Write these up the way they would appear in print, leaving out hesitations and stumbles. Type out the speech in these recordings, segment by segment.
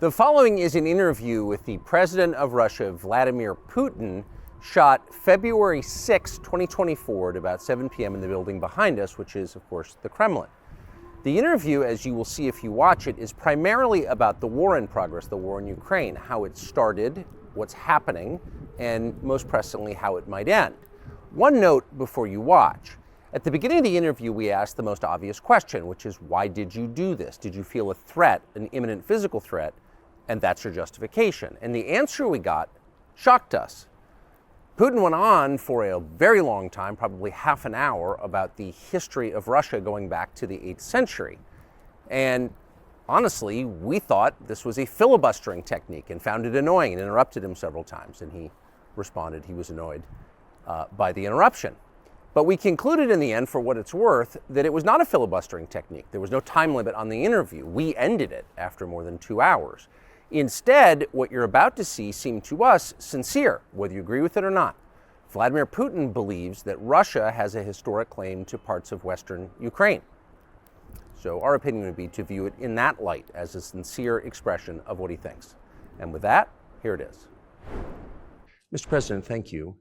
The following is an interview with the President of Russia, Vladimir Putin, shot February 6, 2024 at about 7 p.m. in the building behind us, which is, of course, the Kremlin. The interview, as you will see if you watch it, is primarily about the war in progress, the war in Ukraine, how it started, what's happening, and most pressingly, how it might end. One note before you watch. At the beginning of the interview, we asked the most obvious question, which is, why did you do this? Did you feel a threat, an imminent physical threat? And that's your justification. And the answer we got shocked us. Putin went on for a very long time, probably half an hour, about the history of Russia going back to the 8th century. And honestly, we thought this was a filibustering technique and found it annoying and interrupted him several times. And he responded he was annoyed by the interruption. But we concluded in the end, for what it's worth, that it was not a filibustering technique. There was no time limit on the interview. We ended it after more than 2 hours. Instead, what you're about to see seemed to us sincere, whether you agree with it or not. Vladimir Putin believes that Russia has a historic claim to parts of Western Ukraine. So our opinion would be to view it in that light, as a sincere expression of what he thinks. And with that, here it is. Mr. President, thank you.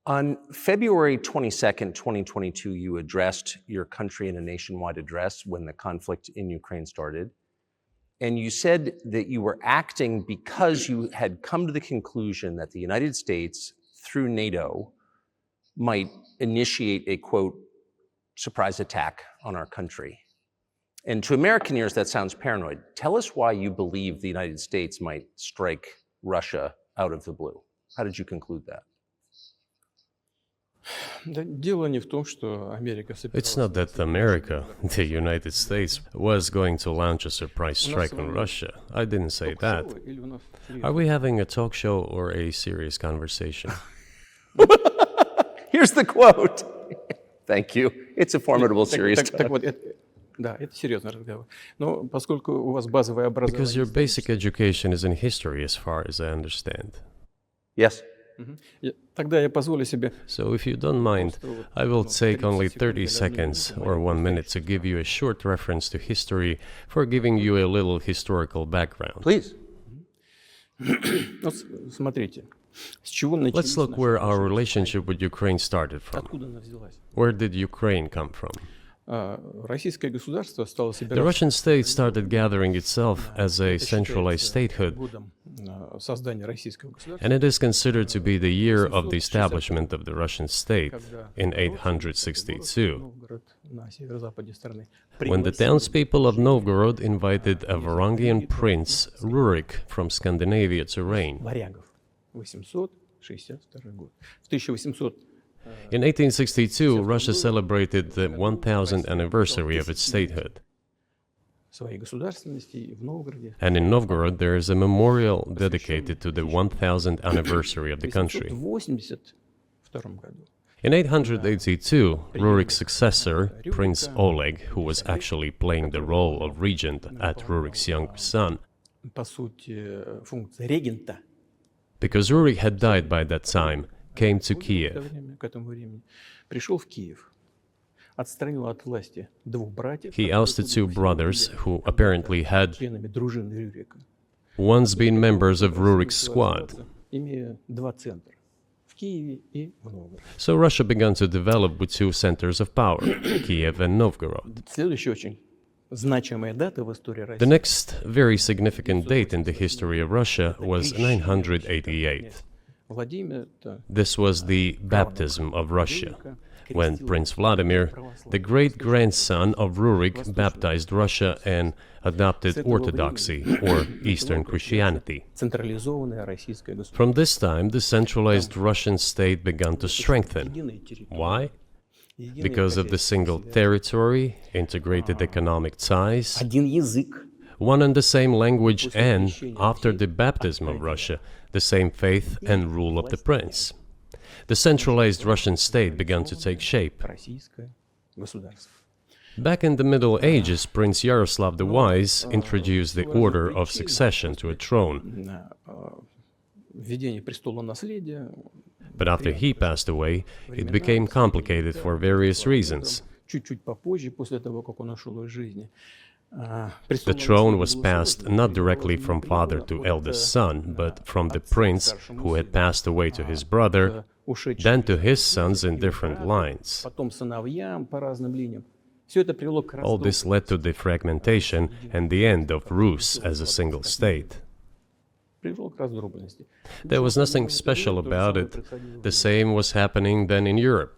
On February 22nd, 2022, you addressed your country in a nationwide address when the conflict in Ukraine started. And you said that you were acting because you had come to the conclusion that the United States, through NATO, might initiate a, quote, surprise attack on our country. And to American ears, that sounds paranoid. Tell us why you believe the United States might strike Russia out of the blue. How did you conclude that? It's not that America, the United States, was going to launch a surprise strike on Russia. I didn't say that. Are we having a talk show or a serious conversation? Here's the quote. Thank you. It's a formidable serious talk. Because your basic education is in history, as far as I understand. Yes. So if you don't mind, I will take only 30 seconds or 1 minute to give you a short reference to history for giving you a little historical background. Please. Let's look where our relationship with Ukraine started from. Where did Ukraine come from? The Russian state started gathering itself as a centralized statehood, and it is considered to be the year of the establishment of the Russian state in 862, when the townspeople of Novgorod invited a Varangian prince, Rurik, from Scandinavia to reign. In 1862, Russia celebrated the 1000th anniversary of its statehood. And in Novgorod, there is a memorial dedicated to the 1000th anniversary of the country. In 882, Rurik's successor, Prince Oleg, who was actually playing the role of regent at Rurik's younger son, because Rurik had died by that time, came to Kiev. He ousted two brothers who apparently had once been members of Rurik's squad. So Russia began to develop with two centers of power, Kiev and Novgorod. The next very significant date in the history of Russia was 988. This was the baptism of Russia, when Prince Vladimir, the great-grandson of Rurik, baptized Russia and adopted Orthodoxy, or Eastern Christianity. From this time, the centralized Russian state began to strengthen. Why? Because of the single territory, integrated economic ties, one and the same language, and, after the baptism of Russia, the same faith and rule of the prince. The centralized Russian state began to take shape. Back in the Middle Ages, Prince Yaroslav the Wise introduced the order of succession to a throne. But after he passed away, it became complicated for various reasons. The throne was passed not directly from father to eldest son, but from the prince who had passed away to his brother, then to his sons in different lines. All this led to the fragmentation and the end of Rus as a single state. There was nothing special about it. The same was happening then in Europe.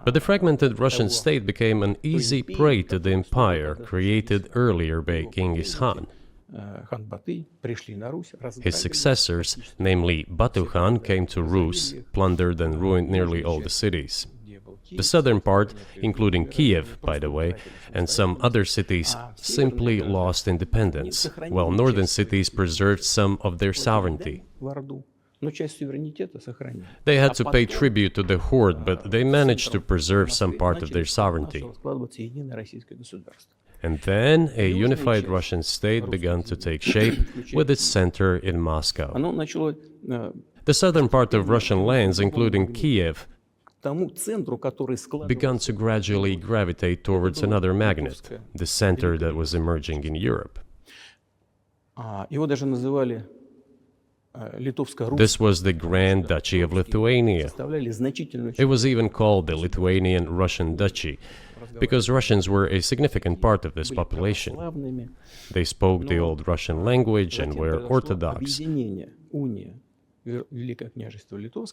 But the fragmented Russian state became an easy prey to the empire created earlier by Genghis Khan. His successors, namely Batu Khan, came to Rus, plundered and ruined nearly all the cities. The southern part, including Kiev, by the way, and some other cities, simply lost independence, while northern cities preserved some of their sovereignty. They had to pay tribute to the horde, but they managed to preserve some part of their sovereignty. And then a unified Russian state began to take shape with its center in Moscow. The southern part of Russian lands, including Kiev, began to gradually gravitate towards another magnet, the center that was emerging in Europe. This was the Grand Duchy of Lithuania. It was even called the Lithuanian-Russian Duchy, because Russians were a significant part of this population. They spoke the old Russian language and were Orthodox.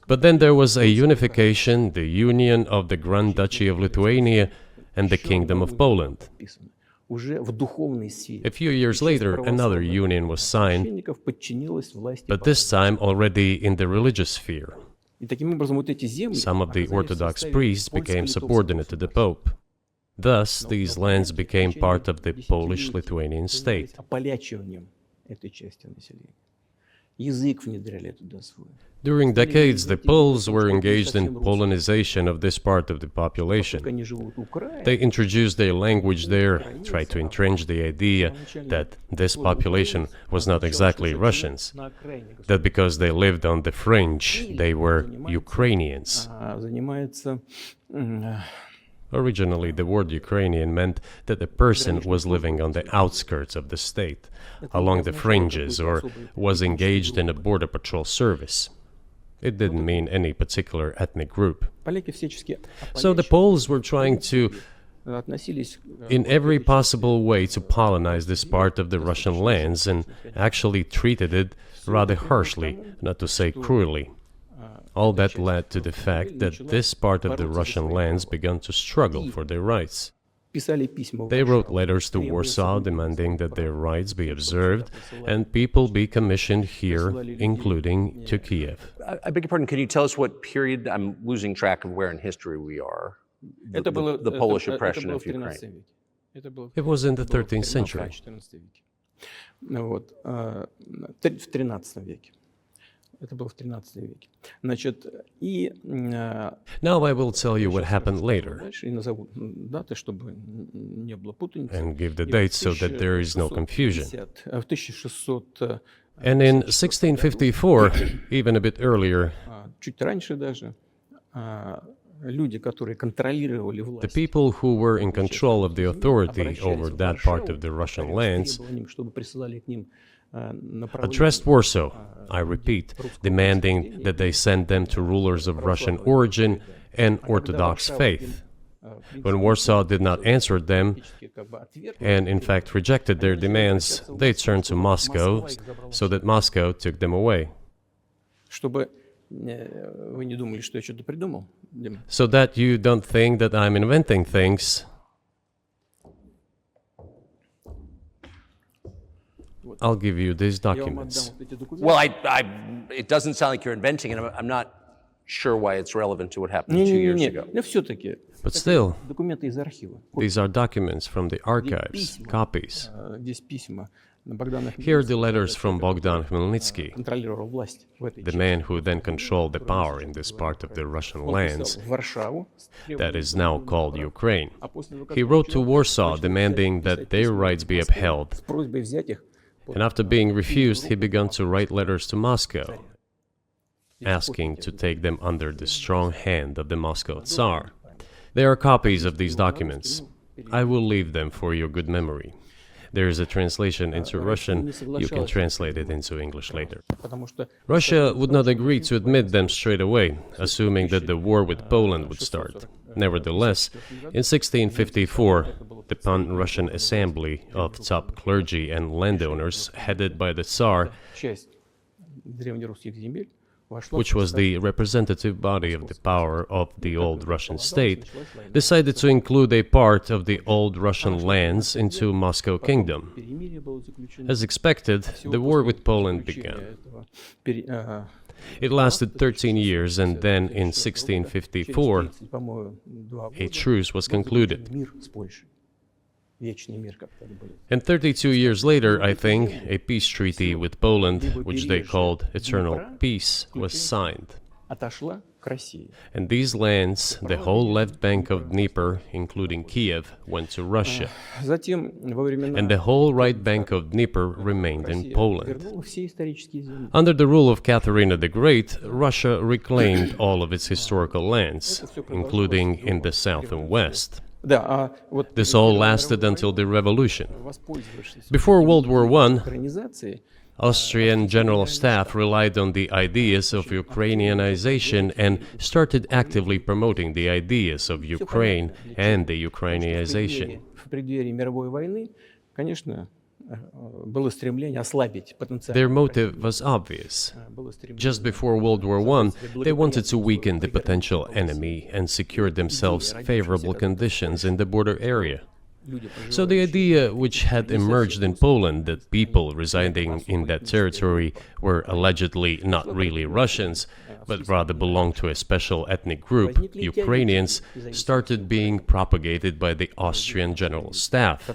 But then there was a unification, the union of the Grand Duchy of Lithuania and the Kingdom of Poland. A few years later, another union was signed, but this time already in the religious sphere. Some of the Orthodox priests became subordinate to the Pope. Thus, these lands became part of the Polish-Lithuanian state. During decades, the Poles were engaged in Polonization of this part of the population. They introduced their language there, tried to entrench the idea that this population was not exactly Russians, that because they lived on the fringe, they were Ukrainians. Originally, the word Ukrainian meant that a person was living on the outskirts of the state, along the fringes, or was engaged in a border patrol service. It didn't mean any particular ethnic group. So the Poles were trying to, in every possible way, to colonize this part of the Russian lands, and actually treated it rather harshly, not to say cruelly. All that led to the fact that this part of the Russian lands began to struggle for their rights. They wrote letters to Warsaw demanding that their rights be observed and people be commissioned here, including to Kiev. I beg your pardon, can you tell us what period? I'm losing track of where in history we are. The Polish oppression of Ukraine. It was in the 13th century. Now I will tell you what happened later and give the dates so that there is no confusion. And in 1654, even a bit earlier, the people who were in control of the authority over that part of the Russian lands addressed Warsaw, I repeat, demanding that they send them to rulers of Russian origin and Orthodox faith. When Warsaw did not answer them, and in fact rejected their demands, they turned to Moscow, so that Moscow took them away. So that you don't think that I'm inventing things, I'll give you these documents. Well, it doesn't sound like you're inventing it. I'm not sure why it's relevant to what happened 2 years ago. But still, these are documents from the archives, copies. Here are the letters from Bogdan Khmelnytsky, the man who then controlled the power in this part of the Russian lands that is now called Ukraine. He wrote to Warsaw demanding that their rights be upheld. And after being refused, he began to write letters to Moscow, asking to take them under the strong hand of the Moscow Tsar. There are copies of these documents. I will leave them for your good memory. There is a translation into Russian. You can translate it into English later. Russia would not agree to admit them straight away, assuming that the war with Poland would start. Nevertheless, in 1654, the Pan-Russian Assembly of top clergy and landowners, headed by the Tsar, which was the representative body of the power of the old Russian state, decided to include a part of the old Russian lands into Moscow Kingdom. As expected, the war with Poland began. It lasted 13 years, and then in 1654, a truce was concluded. And 32 years later, I think, a peace treaty with Poland, which they called Eternal Peace, was signed. And these lands, the whole left bank of Dnieper, including Kiev, went to Russia. And the whole right bank of Dnieper remained in Poland. Under the rule of Catherine the Great, Russia reclaimed all of its historical lands, including in the south and west. This all lasted until the revolution. Before World War I, Austrian General Staff relied on the ideas of Ukrainianization and started actively promoting the ideas of Ukraine and the Ukrainianization. Their motive was obvious. Just before World War I, they wanted to weaken the potential enemy and secure themselves favorable conditions in the border area. So the idea which had emerged in Poland that people residing in that territory were allegedly not really Russians, but rather belonged to a special ethnic group, Ukrainians, started being propagated by the Austrian General Staff.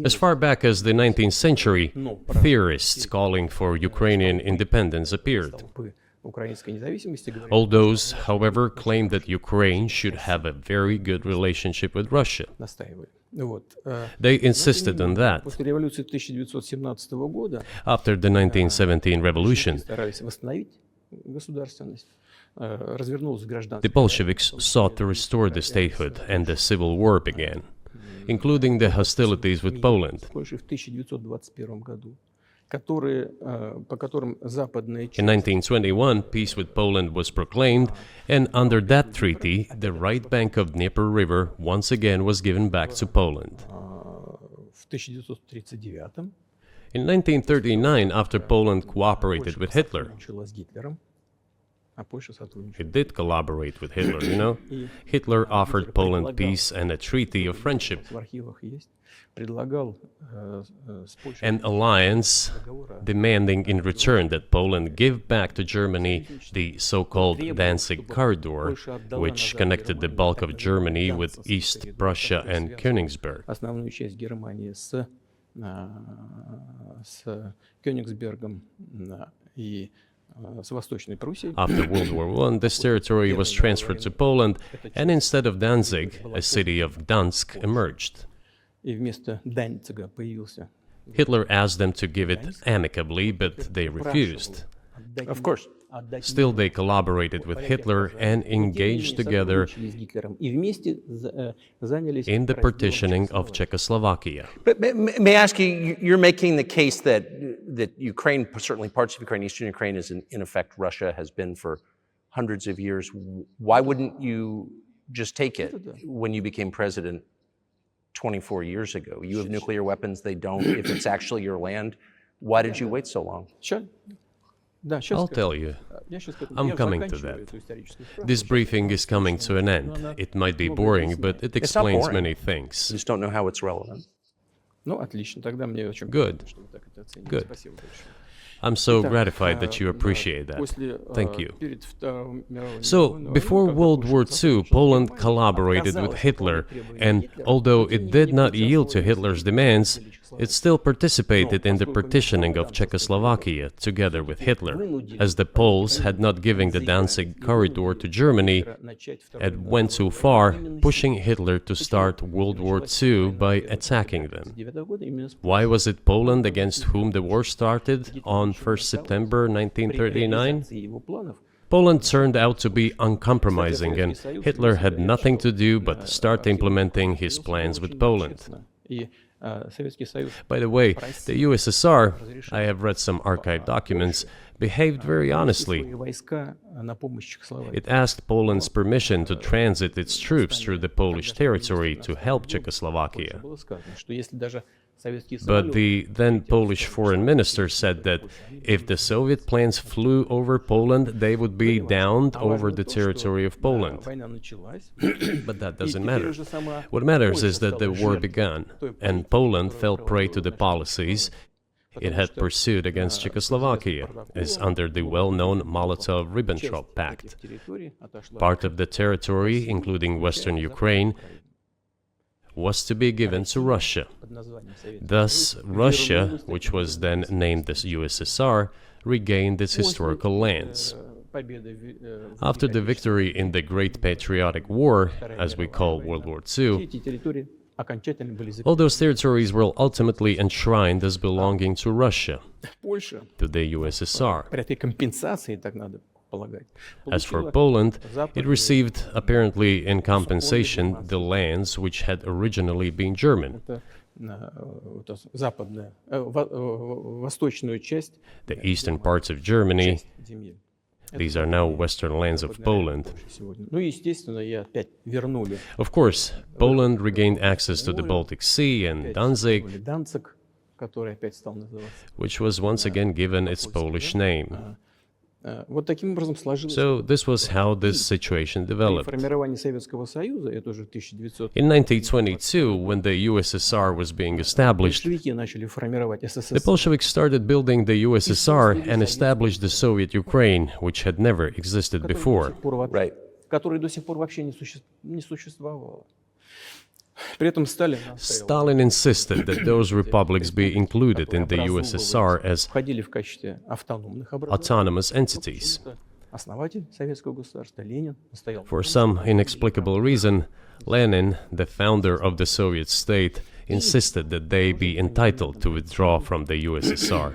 As far back as the 19th century, theorists calling for Ukrainian independence appeared. All those, however, claimed that Ukraine should have a very good relationship with Russia. They insisted on that. After the 1917 revolution, the Bolsheviks sought to restore the statehood, and the civil war began, including the hostilities with Poland. In 1921, peace with Poland was proclaimed, and under that treaty, the right bank of Dnieper River once again was given back to Poland. In 1939, after Poland cooperated with Hitler, it did collaborate with Hitler, you know? Hitler offered Poland peace and a treaty of friendship. An alliance demanding in return that Poland give back to Germany the so-called Danzig corridor, which connected the bulk of Germany with East Prussia and Königsberg. After World War I, this territory was transferred to Poland, and instead of Danzig, a city of Gdansk emerged. Hitler asked them to give it amicably, but they refused. Of course. Still, they collaborated with Hitler and engaged together in the partitioning of Czechoslovakia. But may I ask you, you're making the case that Ukraine, certainly parts of Ukraine, Eastern Ukraine, is in effect Russia, has been for hundreds of years. Why wouldn't you just take it when you became president 24 years ago? You have nuclear weapons, they don't. If it's actually your land, why did you wait so long? Sure. I'll tell you. I'm coming to that. This briefing is coming to an end. It might be boring, but it explains many things. I just don't know how it's relevant. Good. Good. I'm so gratified that you appreciate that. Thank you. So, before World War II, Poland collaborated with Hitler, and although it did not yield to Hitler's demands, it still participated in the partitioning of Czechoslovakia together with Hitler, as the Poles had not given the Danzig corridor to Germany and went too far, pushing Hitler to start World War II by attacking them. Why was it Poland against whom the war started on 1st September 1939? Poland turned out to be uncompromising, and Hitler had nothing to do but start implementing his plans with Poland. By the way, the USSR, I have read some archive documents, behaved very honestly. It asked Poland's permission to transit its troops through the Polish territory to help Czechoslovakia. But the then Polish foreign minister said that if the Soviet planes flew over Poland, they would be downed over the territory of Poland. But that doesn't matter. What matters is that the war began, and Poland fell prey to the policies it had pursued against Czechoslovakia, as under the well-known Molotov-Ribbentrop Pact. Part of the territory, including western Ukraine, was to be given to Russia. Thus, Russia, which was then named the USSR, regained its historical lands. After the victory in the Great Patriotic War, as we call World War II, all those territories were ultimately enshrined as belonging to Russia, to the USSR. As for Poland, it received, apparently in compensation, the lands which had originally been German. The eastern parts of Germany, these are now western lands of Poland. Of course, Poland regained access to the Baltic Sea and Danzig, which was once again given its Polish name. So this was how this situation developed. In 1922, when the USSR was being established, the Bolsheviks started building the USSR and established the Soviet Ukraine, which had never existed before. Right. Stalin insisted that those republics be included in the USSR as autonomous entities. For some inexplicable reason, Lenin, the founder of the Soviet state, insisted that they be entitled to withdraw from the USSR.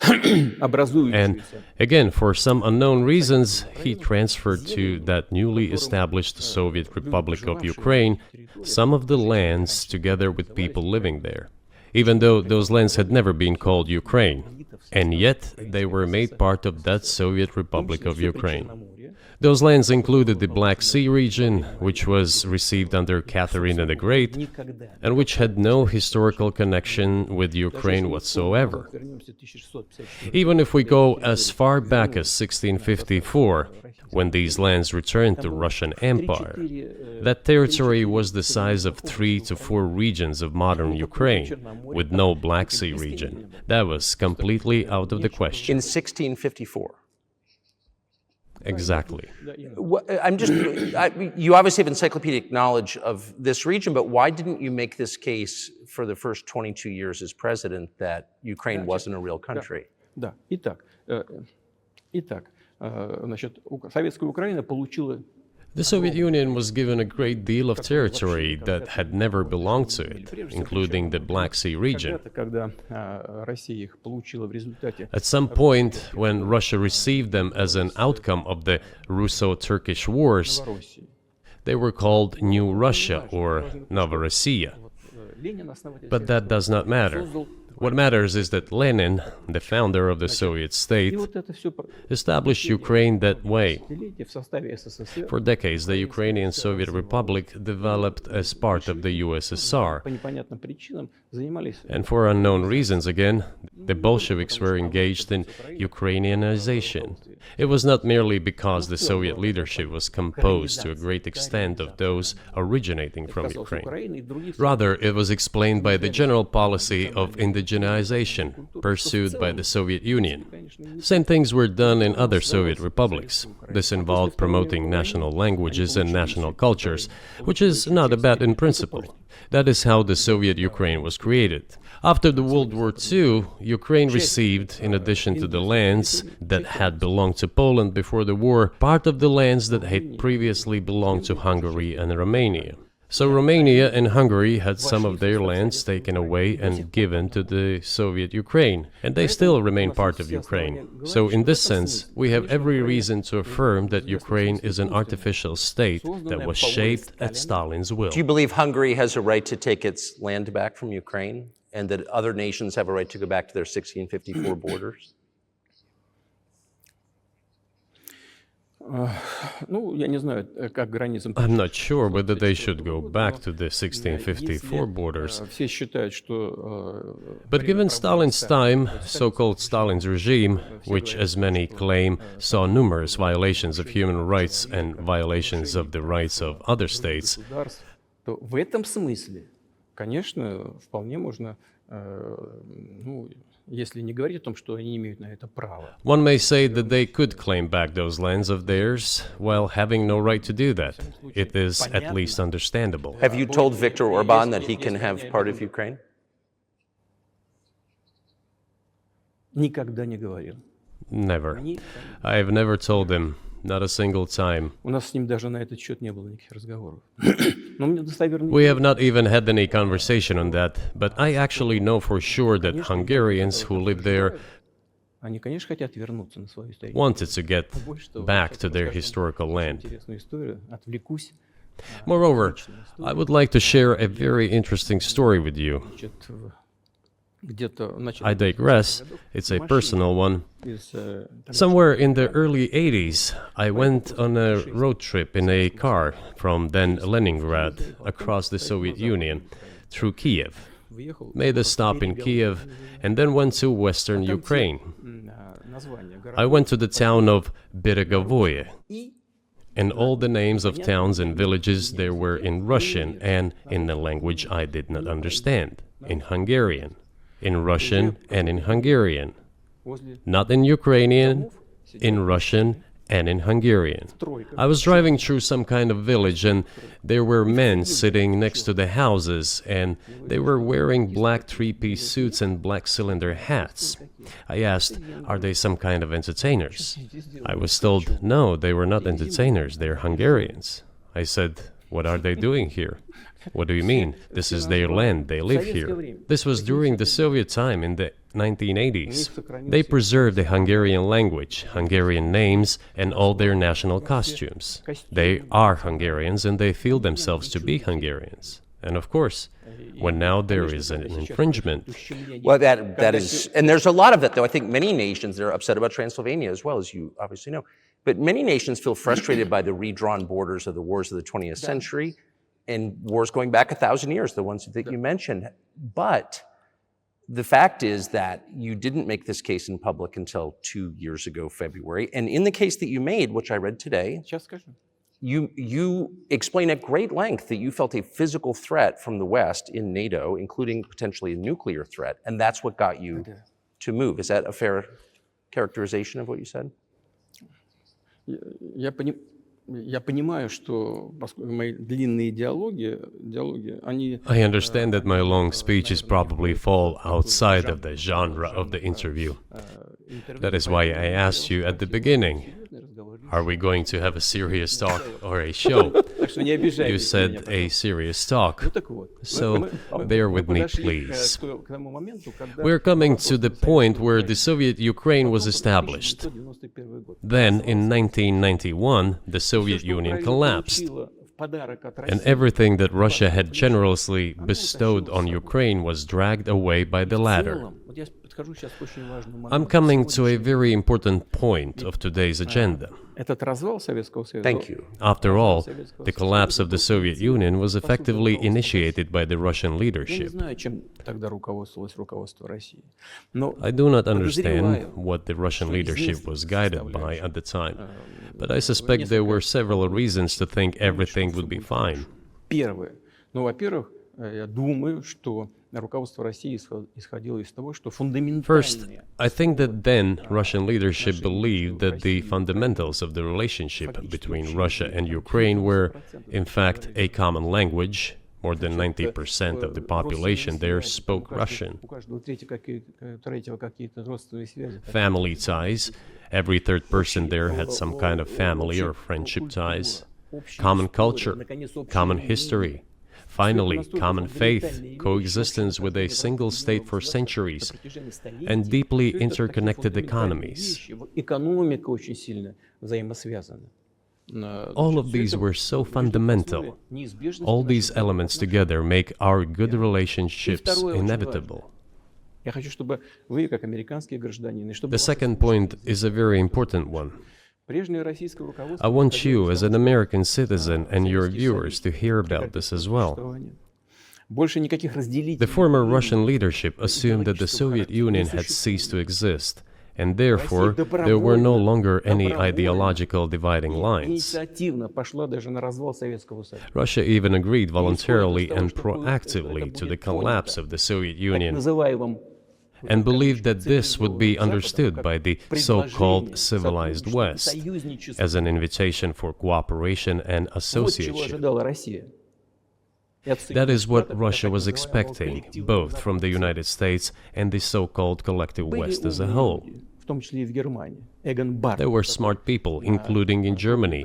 And again, for some unknown reasons, he transferred to that newly established Soviet Republic of Ukraine some of the lands together with people living there, even though those lands had never been called Ukraine, and yet they were made part of that Soviet Republic of Ukraine. Those lands included the Black Sea region, which was received under Catherine the Great, and which had no historical connection with Ukraine whatsoever. Even if we go as far back as 1654, when these lands returned to Russian Empire, that territory was the size of 3 to 4 regions of modern Ukraine, with no Black Sea region. That was completely out of the question. In 1654. Exactly. You obviously have encyclopedic knowledge of this region, but why didn't you make this case for the first 22 years as president that Ukraine wasn't a real country? The Soviet Union was given a great deal of territory that had never belonged to it, including the Black Sea region. At some point, when Russia received them as an outcome of the Russo-Turkish Wars, they were called New Russia or Novorossiya. But that does not matter. What matters is that Lenin, the founder of the Soviet state, established Ukraine that way. For decades, the Ukrainian Soviet Republic developed as part of the USSR. And for unknown reasons, again, the Bolsheviks were engaged in Ukrainianization. It was not merely because the Soviet leadership was composed to a great extent of those originating from Ukraine. Rather, it was explained by the general policy of indigenization pursued by the Soviet Union. Same things were done in other Soviet republics. This involved promoting national languages and national cultures, which is not a bad in principle. That is how the Soviet Ukraine was created. After the World War II, Ukraine received, in addition to the lands that had belonged to Poland before the war, part of the lands that had previously belonged to Hungary and Romania. So Romania and Hungary had some of their lands taken away and given to the Soviet Ukraine, and they still remain part of Ukraine. So in this sense, we have every reason to affirm that Ukraine is an artificial state that was shaped at Stalin's will. Do you believe Hungary has a right to take its land back from Ukraine, and that other nations have a right to go back to their 1654 borders? I'm not sure whether they should go back to the 1654 borders. But given Stalin's time, so-called Stalin's regime, which, as many claim, saw numerous violations of human rights and violations of the rights of other states, one may say that they could claim back those lands of theirs while having no right to do that. It is at least understandable. Have you told Viktor Orban that he can have part of Ukraine? Never. I have never told him, not a single time. We have not even had any conversation on that, but I actually know for sure that Hungarians who live there wanted to get back to their historical land. Moreover, I would like to share a very interesting story with you. I digress, it's a personal one. Somewhere in the early 80s, I went on a road trip in a car from then Leningrad across the Soviet Union through Kiev. Made a stop in Kiev and then went to western Ukraine. I went to the town of Beregovoye, and all the names of towns and villages there were in Russian and in a language I did not understand, in Hungarian. In Russian and in Hungarian, not in Ukrainian, in Russian and in Hungarian. I was driving through some kind of village and there were men sitting next to the houses and they were wearing black three-piece suits and black cylinder hats. I asked, are they some kind of entertainers? I was told, no, they were not entertainers, they're Hungarians. I said, what are they doing here? What do you mean? This is their land, they live here. This was during the Soviet time in the 1980s. They preserved the Hungarian language, Hungarian names, and all their national costumes. They are Hungarians and they feel themselves to be Hungarians. And of course, when now there is an infringement... Well, that is... And there's a lot of that, though. I think many nations are upset about Transylvania as well, as you obviously know. But many nations feel frustrated by the redrawn borders of the wars of the 20th century. And wars going back 1,000 years, the ones that you mentioned. But the fact is that you didn't make this case in public until 2 years ago, February. And in the case that you made, which I read today, you explain at great length that you felt a physical threat from the West in NATO, including potentially a nuclear threat. And that's what got you to move. Is that a fair characterization of what you said? I understand that my long speeches probably fall outside of the genre of the interview. That is why I asked you at the beginning, are we going to have a serious talk or a show? You said a serious talk, so bear with me, please. We're coming to the point where the Soviet Ukraine was established. Then, in 1991, the Soviet Union collapsed, and everything that Russia had generously bestowed on Ukraine was dragged away by the latter. I'm coming to a very important point of today's agenda. Thank you. After all, the collapse of the Soviet Union was effectively initiated by the Russian leadership. I do not understand what the Russian leadership was guided by at the time, but I suspect there were several reasons to think everything would be fine. First, I think that then Russian leadership believed that the fundamentals of the relationship between Russia and Ukraine were, in fact, a common language. More than 90% of the population there spoke Russian. Family ties. Every third person there had some kind of family or friendship ties. Common culture, common history, finally, common faith, coexistence with a single state for centuries, and deeply interconnected economies. All of these were so fundamental. All these elements together make our good relationships inevitable. The second point is a very important one. I want you, as an American citizen, and your viewers to hear about this as well. The former Russian leadership assumed that the Soviet Union had ceased to exist, and therefore there were no longer any ideological dividing lines. Russia even agreed voluntarily and proactively to the collapse of the Soviet Union, and believed that this would be understood by the so-called civilized West as an invitation for cooperation and association. That is what Russia was expecting, both from the United States and the so-called collective West as a whole. There were smart people, including in Germany,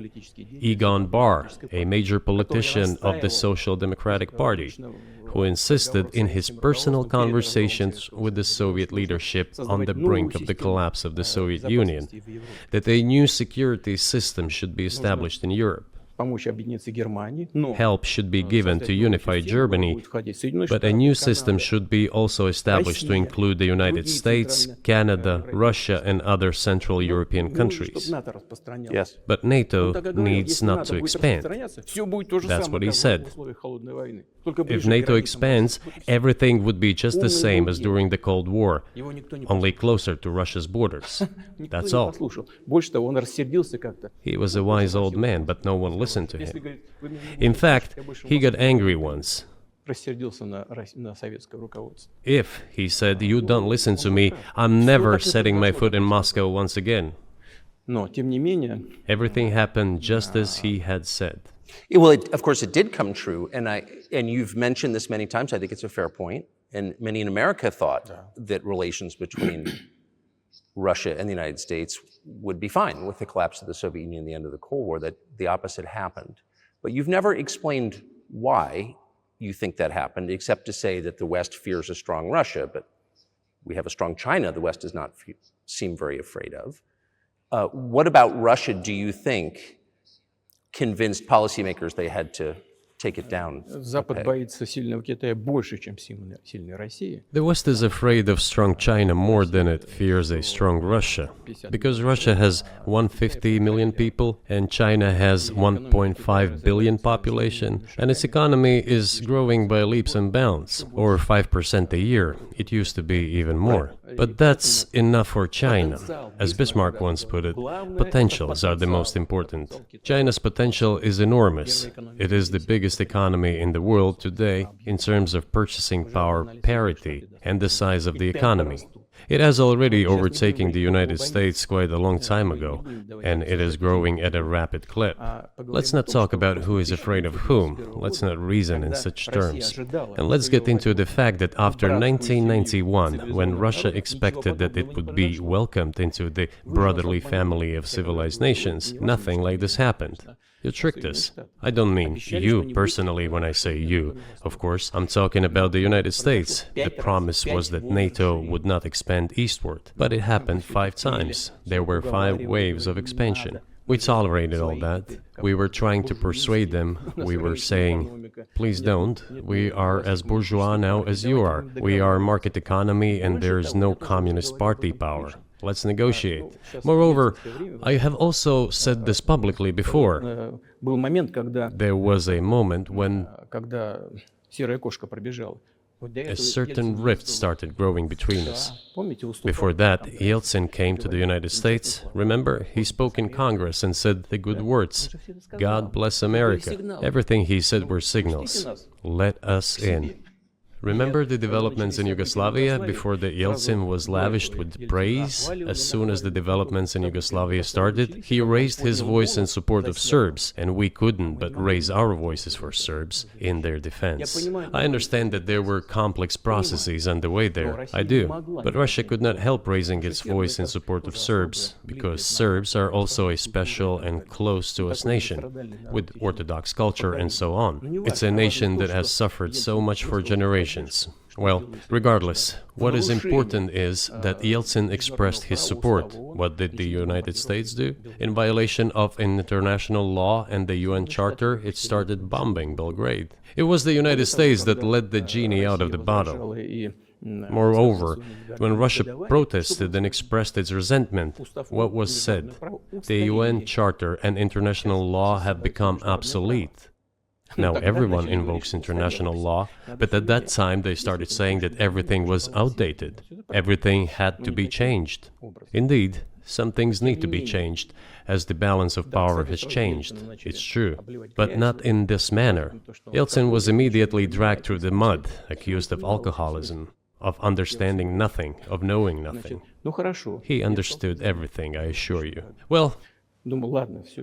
Egon Bahr, a major politician of the Social Democratic Party, who insisted in his personal conversations with the Soviet leadership on the brink of the collapse of the Soviet Union that a new security system should be established in Europe. Help should be given to unify Germany, but a new system should be also established to include the United States, Canada, Russia, and other Central European countries. Yes. But NATO needs not to expand. That's what he said. If NATO expands, everything would be just the same as during the Cold War, only closer to Russia's borders. That's all. He was a wise old man, but no one listened to him. In fact, he got angry once. If, he said, you don't listen to me, I'm never setting my foot in Moscow once again. Everything happened just as he had said. Well, of course, it did come true, and you've mentioned this many times. I think it's a fair point. And many in America thought that relations between Russia and the United States would be fine with the collapse of the Soviet Union and the end of the Cold War, that the opposite happened. But you've never explained why you think that happened, except to say that the West fears a strong Russia, but we have a strong China the West does not seem very afraid of. What about Russia, do you think, convinced policymakers they had to take it down? The West is afraid of strong China more than it fears a strong Russia, because Russia has 150 million people and China has 1.5 billion population, and its economy is growing by leaps and bounds, or 5% a year. It used to be even more. But that's enough for China. As Bismarck once put it, potentials are the most important. China's potential is enormous. It is the biggest economy in the world today in terms of purchasing power parity and the size of the economy. It has already overtaken the United States quite a long time ago, and it is growing at a rapid clip. Let's not talk about who is afraid of whom. Let's not reason in such terms. And let's get into the fact that after 1991, when Russia expected that it would be welcomed into the brotherly family of civilized nations, nothing like this happened. You tricked us. I don't mean you personally when I say you. Of course, I'm talking about the United States. The promise was that NATO would not expand eastward, but it happened 5 times. There were 5 waves of expansion. We tolerated all that. We were trying to persuade them. We were saying, please don't. We are as bourgeois now as you are. We are market economy and there is no communist party power. Let's negotiate. Moreover, I have also said this publicly before. There was a moment when a certain rift started growing between us. Before that, Yeltsin came to the United States. Remember, he spoke in Congress and said the good words, God bless America. Everything he said were signals. Let us in. Remember the developments in Yugoslavia before the Yeltsin was lavished with praise? As soon as the developments in Yugoslavia started, he raised his voice in support of Serbs, and we couldn't but raise our voices for Serbs in their defense. I understand that there were complex processes underway there, I do, but Russia could not help raising its voice in support of Serbs, because Serbs are also a special and close to us nation, with Orthodox culture and so on. It's a nation that has suffered so much for generations. Well, regardless, what is important is that Yeltsin expressed his support. What did the United States do? In violation of international law and the UN Charter, it started bombing Belgrade. It was the United States that let the genie out of the bottle. Moreover, when Russia protested and expressed its resentment, what was said? The UN Charter and international law have become obsolete. Now everyone invokes international law, but at that time they started saying that everything was outdated. Everything had to be changed. Indeed, some things need to be changed, as the balance of power has changed. It's true, but not in this manner. Yeltsin was immediately dragged through the mud, accused of alcoholism, of understanding nothing, of knowing nothing. He understood everything, I assure you. Well,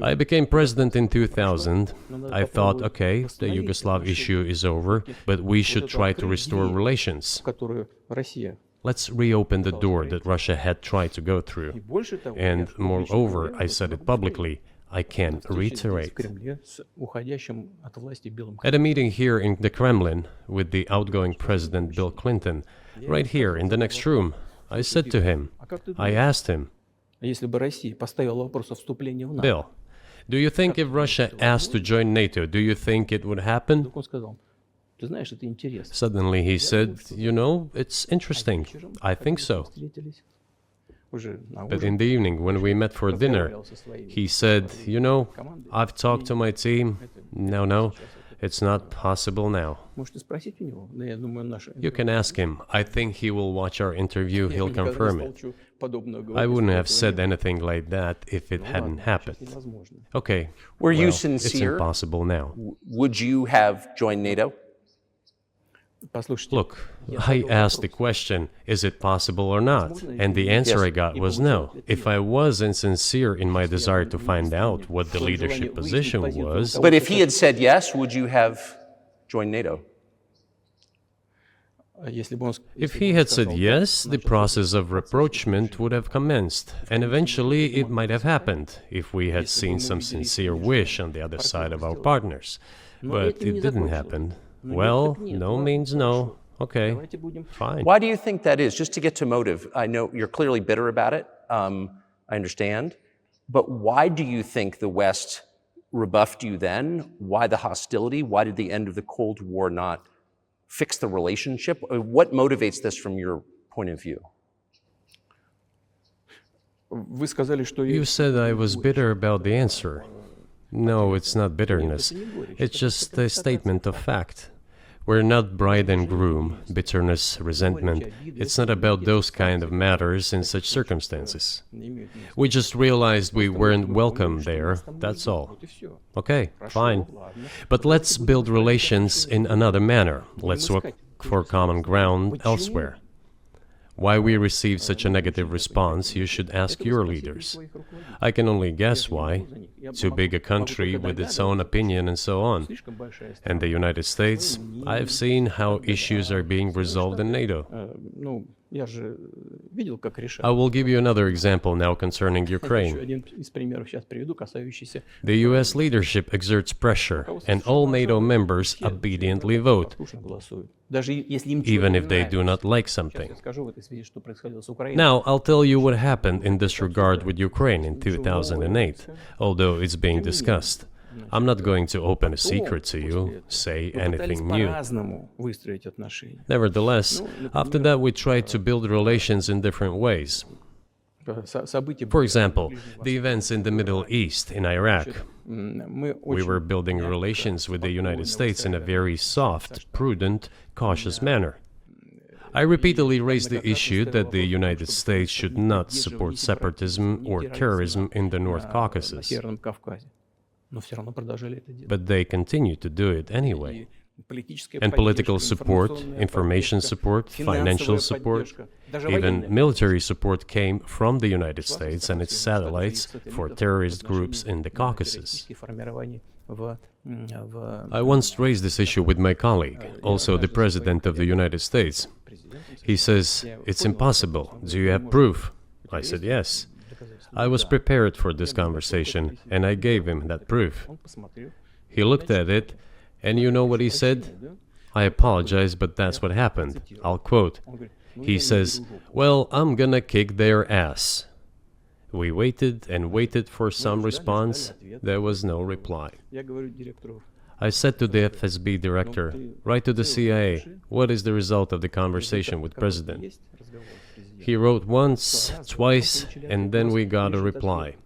I became president in 2000. I thought, okay, the Yugoslav issue is over, but we should try to restore relations. Let's reopen the door that Russia had tried to go through. And moreover, I said it publicly, I can reiterate. At a meeting here in the Kremlin with the outgoing President Bill Clinton, right here in the next room, I said to him, I asked him, Bill, do you think if Russia asked to join NATO, do you think it would happen? Suddenly he said, you know, it's interesting. I think so. But in the evening, when we met for dinner, he said, you know, I've talked to my team. No, it's not possible now. You can ask him. I think he will watch our interview. He'll confirm it. I wouldn't have said anything like that if it hadn't happened. Okay. Were you sincere? It's impossible now. Would you have joined NATO? Look, I asked the question, is it possible or not? And the answer I got was no. If I was insincere in my desire to find out what the leadership position was... But if he had said yes, would you have joined NATO? If he had said yes, the process of rapprochement would have commenced, and eventually it might have happened, if we had seen some sincere wish on the other side of our partners. But it didn't happen. Well, no means no. Okay, fine. Why do you think that is? Just to get to motive, I know you're clearly bitter about it, I understand, but why do you think the West rebuffed you then? Why the hostility? Why did the end of the Cold War not fix the relationship? What motivates this from your point of view? You said I was bitter about the answer. No, it's not bitterness. It's just a statement of fact. We're not bride and groom, bitterness, resentment. It's not about those kind of matters in such circumstances. We just realized we weren't welcome there, that's all. Okay, fine. But let's build relations in another manner. Let's look for common ground elsewhere. Why we received such a negative response, you should ask your leaders. I can only guess why. Too big a country with its own opinion and so on. And the United States, I've seen how issues are being resolved in NATO. I will give you another example now concerning Ukraine. The US leadership exerts pressure, and all NATO members obediently vote, even if they do not like something. Now, I'll tell you what happened in this regard with Ukraine in 2008, although it's being discussed. I'm not going to open a secret to you, say anything new. Nevertheless, after that we tried to build relations in different ways. For example, the events in the Middle East, in Iraq. We were building relations with the United States in a very soft, prudent, cautious manner. I repeatedly raised the issue that the United States should not support separatism or terrorism in the North Caucasus. But they continue to do it anyway. and political support, information support, financial support, even military support came from the United States and its satellites for terrorist groups in the Caucasus. I once raised this issue with my colleague, also the President of the United States. He says, "It's impossible. Do you have proof?" I said, "Yes." I was prepared for this conversation, and I gave him that proof. He looked at it, and you know what he said? "I apologize, but that's what happened." I'll quote. He says, "Well, I'm gonna kick their ass." We waited and waited for some response. There was no reply. I said to the FSB director, "Write to the CIA, what is the result of the conversation with President?" He wrote once, twice, and then we got a reply.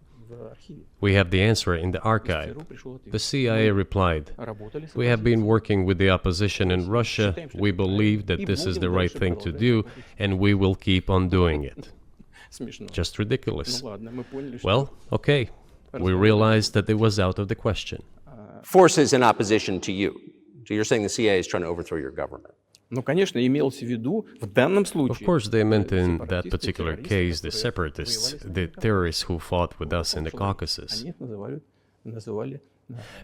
We have the answer in the archive. The CIA replied, "We have been working with the opposition in Russia. We believe that this is the right thing to do, and we will keep on doing it." Just ridiculous. Well, okay. We realized that it was out of the question. Forces in opposition to you. So you're saying the CIA is trying to overthrow your government? Of course, they meant in that particular case the separatists, the terrorists who fought with us in the Caucasus.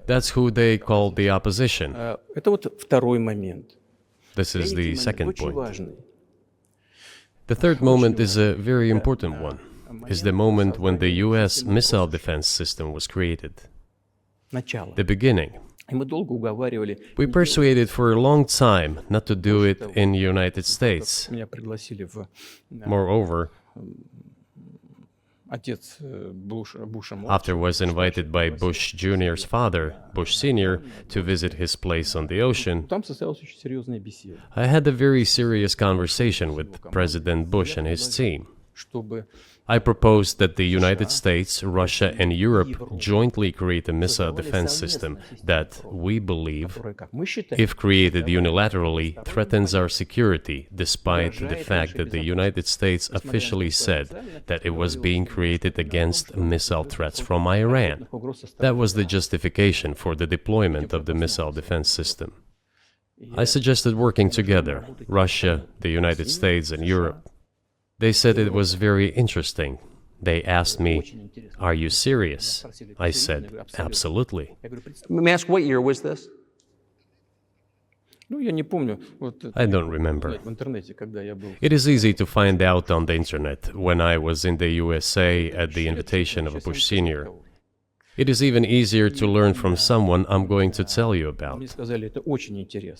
That's who they called the opposition. This is the second point. The third moment is a very important one, is the moment when the US missile defense system was created. The beginning. We persuaded for a long time not to do it in the United States. Moreover, after was invited by Bush Jr.'s father, Bush Sr., to visit his place on the ocean, I had a very serious conversation with President Bush and his team. I proposed that the United States, Russia, and Europe jointly create a missile defense system that, we believe, if created unilaterally, threatens our security, despite the fact that the United States officially said that it was being created against missile threats from Iran. That was the justification for the deployment of the missile defense system. I suggested working together, Russia, the United States, and Europe. They said it was very interesting. They asked me, "Are you serious?" I said, "Absolutely." Let me ask, what year was this? I don't remember. It is easy to find out on the internet when I was in the USA at the invitation of Bush Sr. It is even easier to learn from someone I'm going to tell you about.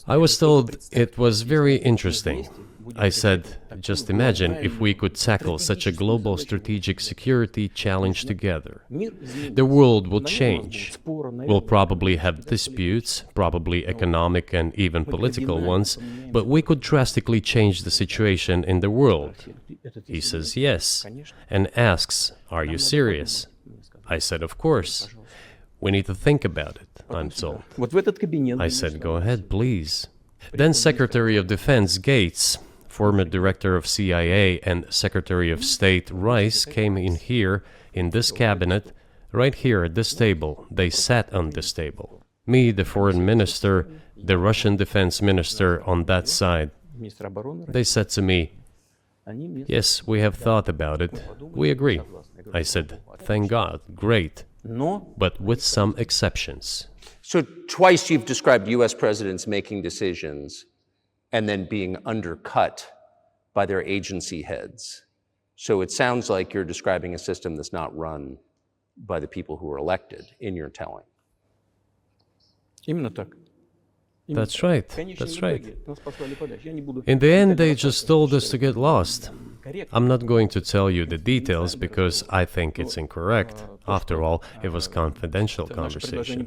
I was told it was very interesting. I said, just imagine if we could tackle such a global strategic security challenge together. The world will change. We'll probably have disputes, probably economic and even political ones, but we could drastically change the situation in the world. He says yes, and asks, "Are you serious?" I said, "Of course. We need to think about it," I'm told. I said, "Go ahead, please." Then Secretary of Defense Gates, former Director of CIA, and Secretary of State Rice came in here, in this cabinet, right here at this table. They sat on this table. Me, the Foreign Minister, the Russian Defense Minister on that side. They said to me, "Yes, we have thought about it. We agree." I said, "Thank God, great, but with some exceptions." So twice you've described US presidents making decisions and then being undercut by their agency heads. So it sounds like you're describing a system that's not run by the people who were elected, in your telling. That's right, that's right. In the end, they just told us to get lost. I'm not going to tell you the details because I think it's incorrect. After all, it was confidential conversation.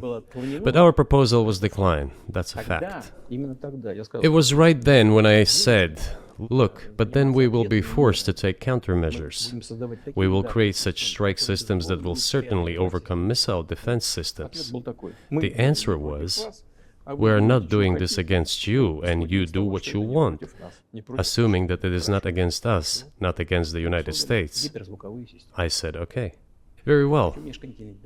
But our proposal was declined, that's a fact. It was right then when I said, "Look, but then we will be forced to take countermeasures. We will create such strike systems that will certainly overcome missile defense systems." The answer was, "We are not doing this against you, and you do what you want," assuming that it is not against us, not against the United States. I said, "Okay." Very well.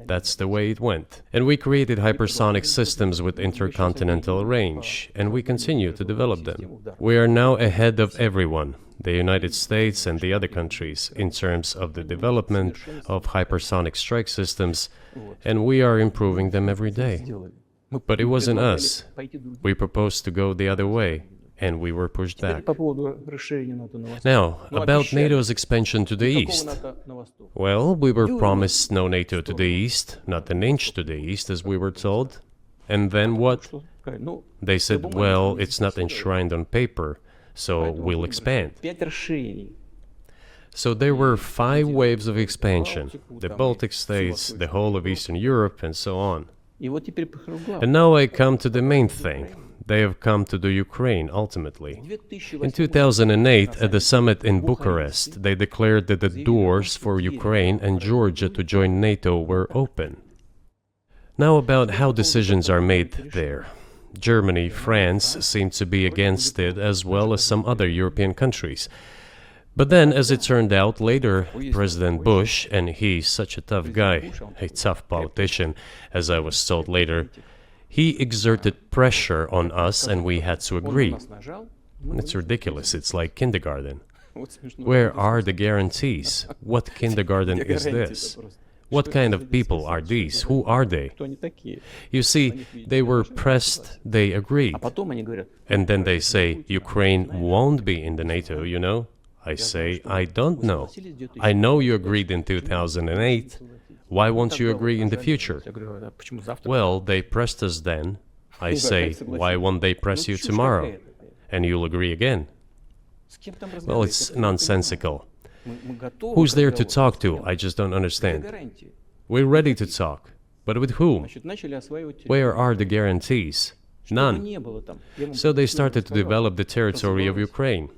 That's the way it went. And we created hypersonic systems with intercontinental range, and we continue to develop them. We are now ahead of everyone, the United States and the other countries, in terms of the development of hypersonic strike systems, and we are improving them every day. But it wasn't us. We proposed to go the other way, and we were pushed back. Now, about NATO's expansion to the east. Well, we were promised no NATO to the east, not an inch to the east, as we were told. And then what? They said, well, it's not enshrined on paper, so we'll expand. So there were 5 waves of expansion: the Baltic states, the whole of Eastern Europe, and so on. And now I come to the main thing. They have come to the Ukraine, ultimately. In 2008, at the summit in Bucharest, they declared that the doors for Ukraine and Georgia to join NATO were open. Now about how decisions are made there. Germany, France seem to be against it, as well as some other European countries. But then, as it turned out later, President Bush, and he's such a tough guy, a tough politician, as I was told later, he exerted pressure on us and we had to agree. It's ridiculous, it's like kindergarten. Where are the guarantees? What kindergarten is this? What kind of people are these? Who are they? You see, they were pressed, they agreed. And then they say, Ukraine won't be in the NATO, you know? I say, I don't know. I know you agreed in 2008. Why won't you agree in the future? Well, they pressed us then. I say, why won't they press you tomorrow? And you'll agree again. Well, it's nonsensical. Who's there to talk to? I just don't understand. We're ready to talk. But with whom? Where are the guarantees? None. So they started to develop the territory of Ukraine.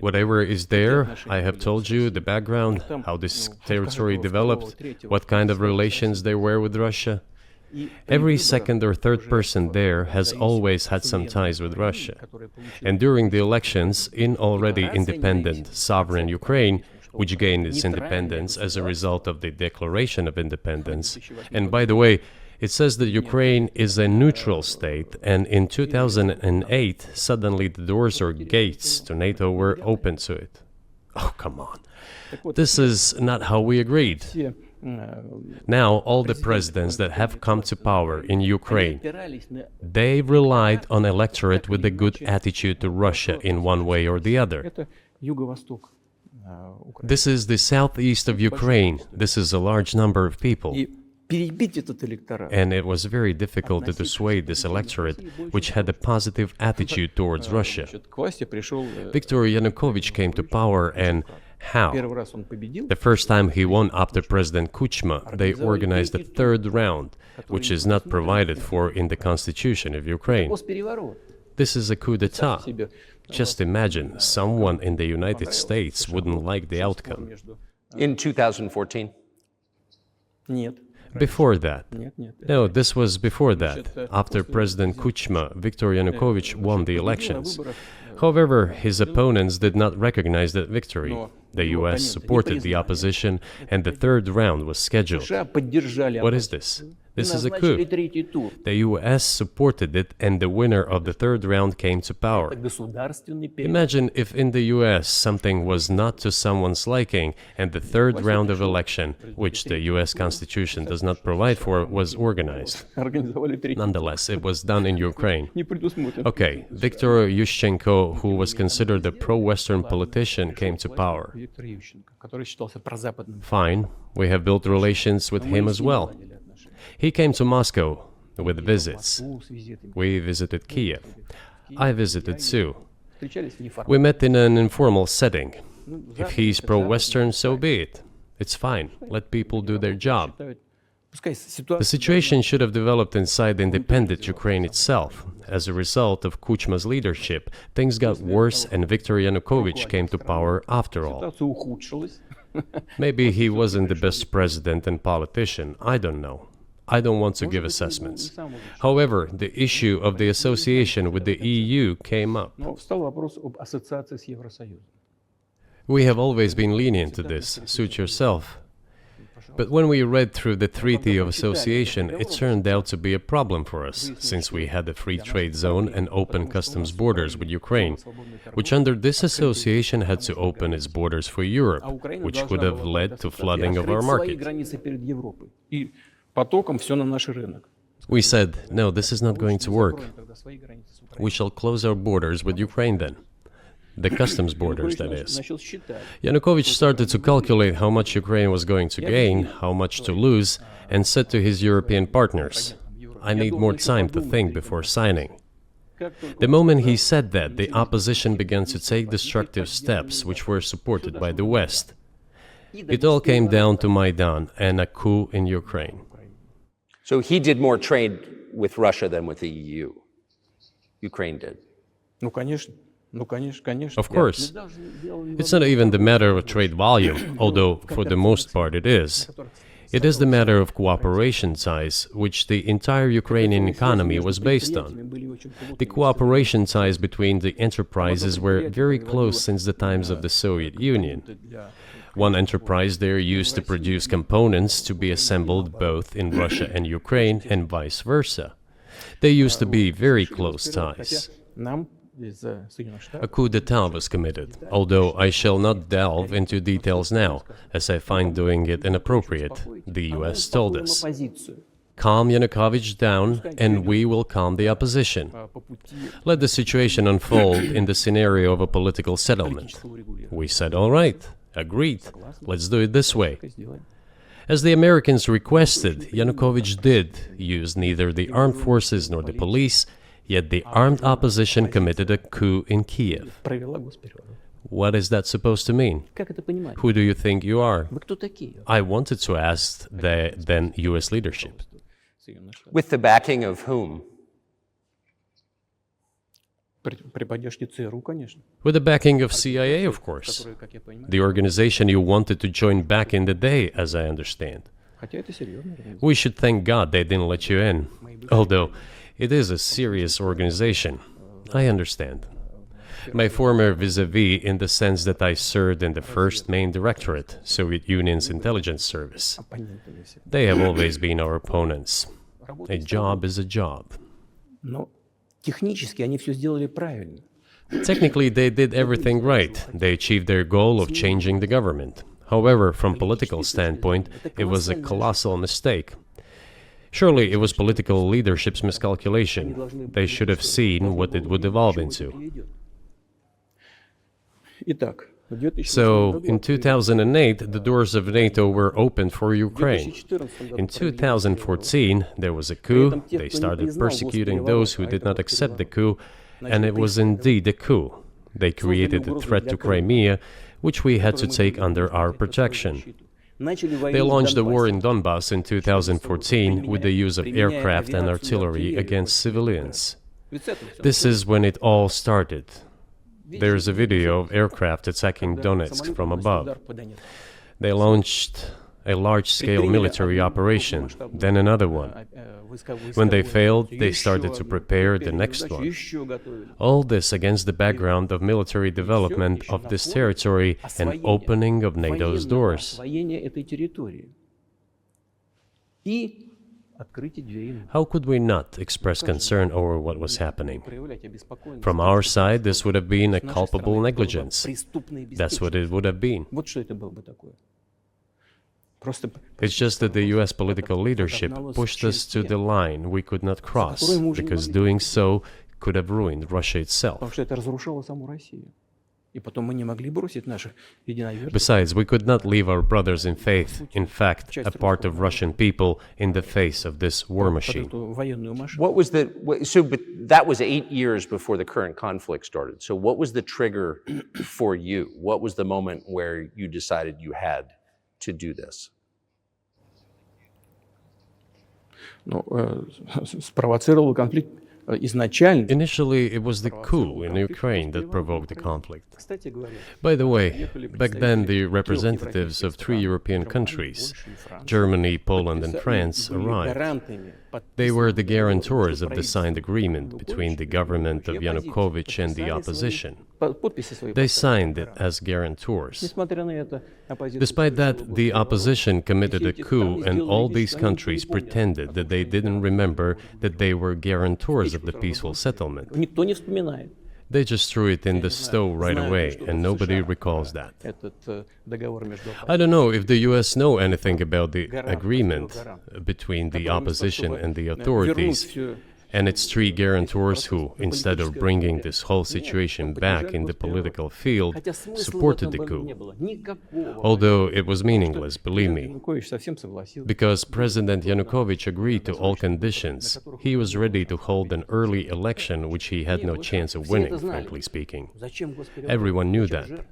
Whatever is there, I have told you the background, how this territory developed, what kind of relations there were with Russia. Every second or third person there has always had some ties with Russia. And during the elections, in already independent, sovereign Ukraine, which gained its independence as a result of the Declaration of Independence, and by the way, it says that Ukraine is a neutral state, and in 2008, suddenly the doors or gates to NATO were open to it. Oh, come on. This is not how we agreed. Now, all the presidents that have come to power in Ukraine, they relied on electorate with a good attitude to Russia in one way or the other. This is the southeast of Ukraine. This is a large number of people. And it was very difficult to dissuade this electorate, which had a positive attitude towards Russia. Viktor Yanukovych came to power, and how? The first time he won after President Kuchma, they organized a third round, which is not provided for in the constitution of Ukraine. This is a coup d'etat. Just imagine, someone in the United States wouldn't like the outcome. In 2014? Before that. No, this was before that. After President Kuchma, Viktor Yanukovych won the elections. However, his opponents did not recognize that victory. The US supported the opposition, and the third round was scheduled. What is this? This is a coup. The US supported it, and the winner of the third round came to power. Imagine if in the US something was not to someone's liking, and the third round of election, which the US Constitution does not provide for, was organized. Nonetheless, it was done in Ukraine. Okay, Viktor Yushchenko, who was considered a pro-Western politician, came to power. Fine, we have built relations with him as well. He came to Moscow with visits. We visited Kiev. I visited too. We met in an informal setting. If he's pro-Western, so be it. It's fine. Let people do their job. The situation should have developed inside independent Ukraine itself. As a result of Kuchma's leadership, things got worse and Viktor Yanukovych came to power after all. Maybe he wasn't the best president and politician, I don't know. I don't want to give assessments. However, the issue of the association with the EU came up. We have always been lenient to this. Suit yourself. But when we read through the Treaty of Association, it turned out to be a problem for us, since we had a free trade zone and open customs borders with Ukraine, which under this association had to open its borders for Europe, which could have led to flooding of our market. We said, no, this is not going to work. We shall close our borders with Ukraine then. The customs borders, that is. Yanukovych started to calculate how much Ukraine was going to gain, how much to lose, and said to his European partners, I need more time to think before signing. The moment he said that, the opposition began to take destructive steps which were supported by the West. It all came down to Maidan and a coup in Ukraine. So he did more trade with Russia than with the EU. Ukraine did. Of course. It's not even the matter of trade volume, although for the most part it is. It is the matter of cooperation ties, which the entire Ukrainian economy was based on. The cooperation ties between the enterprises were very close since the times of the Soviet Union. One enterprise there used to produce components to be assembled both in Russia and Ukraine, and vice versa. They used to be very close ties. A coup d'etat was committed, although I shall not delve into details now, as I find doing it inappropriate, the US told us. Calm Yanukovych down, and we will calm the opposition. Let the situation unfold in the scenario of a political settlement. We said, all right, agreed, let's do it this way. As the Americans requested, Yanukovych did use neither the armed forces nor the police, yet the armed opposition committed a coup in Kiev. What is that supposed to mean? Who do you think you are? I wanted to ask the then US leadership. With the backing of whom? With the backing of CIA, of course. The organization you wanted to join back in the day, as I understand. We should thank God they didn't let you in, although it is a serious organization. I understand. My former vis-a-vis in the sense that I served in the first main directorate, Soviet Union's intelligence service. They have always been our opponents. A job is a job. Technically, they did everything right. They achieved their goal of changing the government. However, from political standpoint, it was a colossal mistake. Surely it was political leadership's miscalculation. They should have seen what it would evolve into. So, in 2008, the doors of NATO were opened for Ukraine. In 2014, there was a coup. They started persecuting those who did not accept the coup, and it was indeed a coup. They created a threat to Crimea, which we had to take under our protection. They launched the war in Donbass in 2014 with the use of aircraft and artillery against civilians. This is when it all started. There is a video of aircraft attacking Donetsk from above. They launched a large-scale military operation, then another one. When they failed, they started to prepare the next one. All this against the background of military development of this territory and opening of NATO's doors. How could we not express concern over what was happening? From our side, this would have been a culpable negligence. That's what it would have been. It's just that the US political leadership pushed us to the line we could not cross, because doing so could have ruined Russia itself. Besides, we could not leave our brothers in faith, in fact, a part of Russian people, in the face of this war machine. But that was 8 years before the current conflict started. So what was the trigger for you? What was the moment where you decided you had to do this? Initially, it was the coup in Ukraine that provoked the conflict. By the way, back then the representatives of 3 European countries, Germany, Poland and France, arrived. They were the guarantors of the signed agreement between the government of Yanukovych and the opposition. They signed it as guarantors. Despite that, the opposition committed a coup, and all these countries pretended that they didn't remember that they were guarantors of the peaceful settlement. They just threw it in the stove right away, and nobody recalls that. I don't know if the US know anything about the agreement between the opposition and the authorities, and its three guarantors who, instead of bringing this whole situation back in the political field, supported the coup. Although it was meaningless, believe me, because President Yanukovych agreed to all conditions. He was ready to hold an early election, which he had no chance of winning, frankly speaking. Everyone knew that.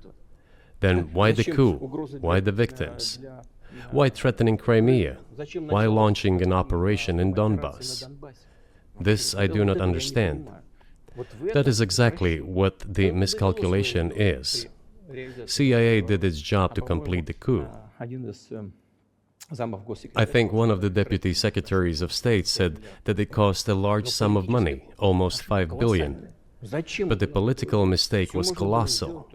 Then why the coup? Why the victims? Why threatening Crimea? Why launching an operation in Donbass? This I do not understand. That is exactly what the miscalculation is. CIA did its job to complete the coup. I think one of the deputy secretaries of state said that it cost a large sum of money, almost 5 billion. But the political mistake was colossal.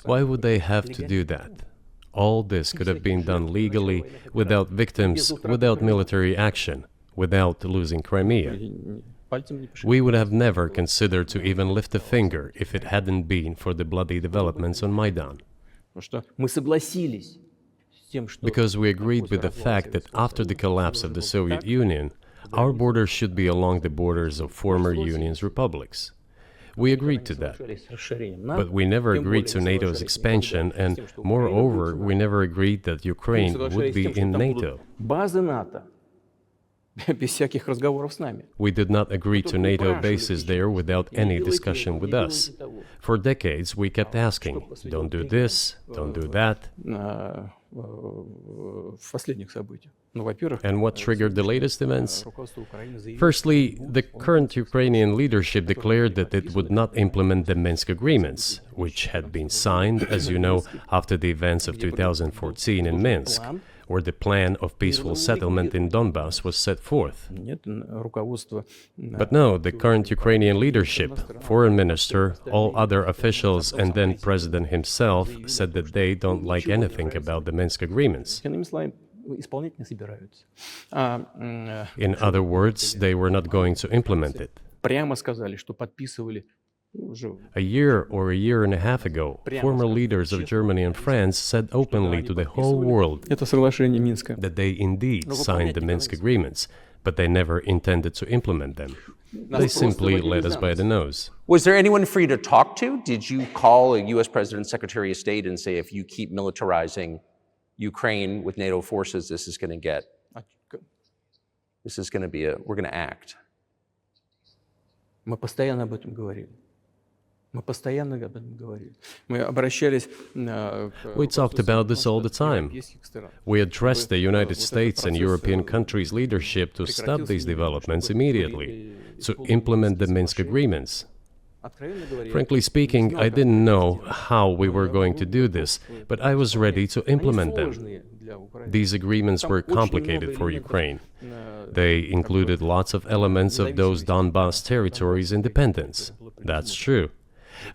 Why would they have to do that? All this could have been done legally, without victims, without military action, without losing Crimea. We would have never considered to even lift a finger if it hadn't been for the bloody developments on Maidan. Because we agreed with the fact that after the collapse of the Soviet Union, our borders should be along the borders of former Union's republics. We agreed to that. But we never agreed to NATO's expansion, and moreover, we never agreed that Ukraine would be in NATO. We did not agree to NATO bases there without any discussion with us. For decades, we kept asking, don't do this, don't do that. And what triggered the latest events? Firstly, the current Ukrainian leadership declared that it would not implement the Minsk agreements, which had been signed, as you know, after the events of 2014 in Minsk, where the plan of peaceful settlement in Donbass was set forth. But no, the current Ukrainian leadership, foreign minister, all other officials, and then president himself said that they don't like anything about the Minsk agreements. In other words, they were not going to implement it. A year or a year and a half ago, former leaders of Germany and France said openly to the whole world that they indeed signed the Minsk agreements, but they never intended to implement them. They simply led us by the nose. Was there anyone for you to talk to? Did you call a U.S. President's Secretary of State and say, if you keep militarizing Ukraine with NATO forces, this is going to be we're going to act? We talked about this all the time. We addressed the United States and European countries' leadership to stop these developments immediately, to implement the Minsk agreements. Frankly speaking, I didn't know how we were going to do this, but I was ready to implement them. These agreements were complicated for Ukraine. They included lots of elements of those Donbass territories' independence. That's true.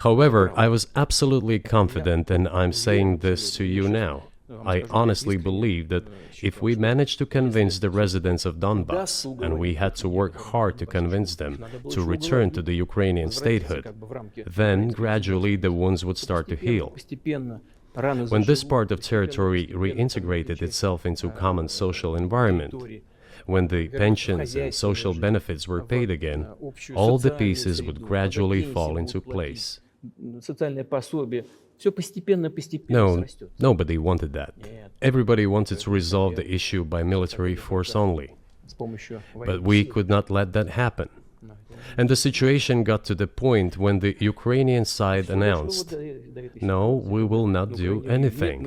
However, I was absolutely confident, and I'm saying this to you now. I honestly believe that if we managed to convince the residents of Donbass, and we had to work hard to convince them to return to the Ukrainian statehood, then gradually the wounds would start to heal. When this part of territory reintegrated itself into common social environment, when the pensions and social benefits were paid again, all the pieces would gradually fall into place. No, nobody wanted that. Everybody wanted to resolve the issue by military force only. But we could not let that happen. And the situation got to the point when the Ukrainian side announced, no, we will not do anything.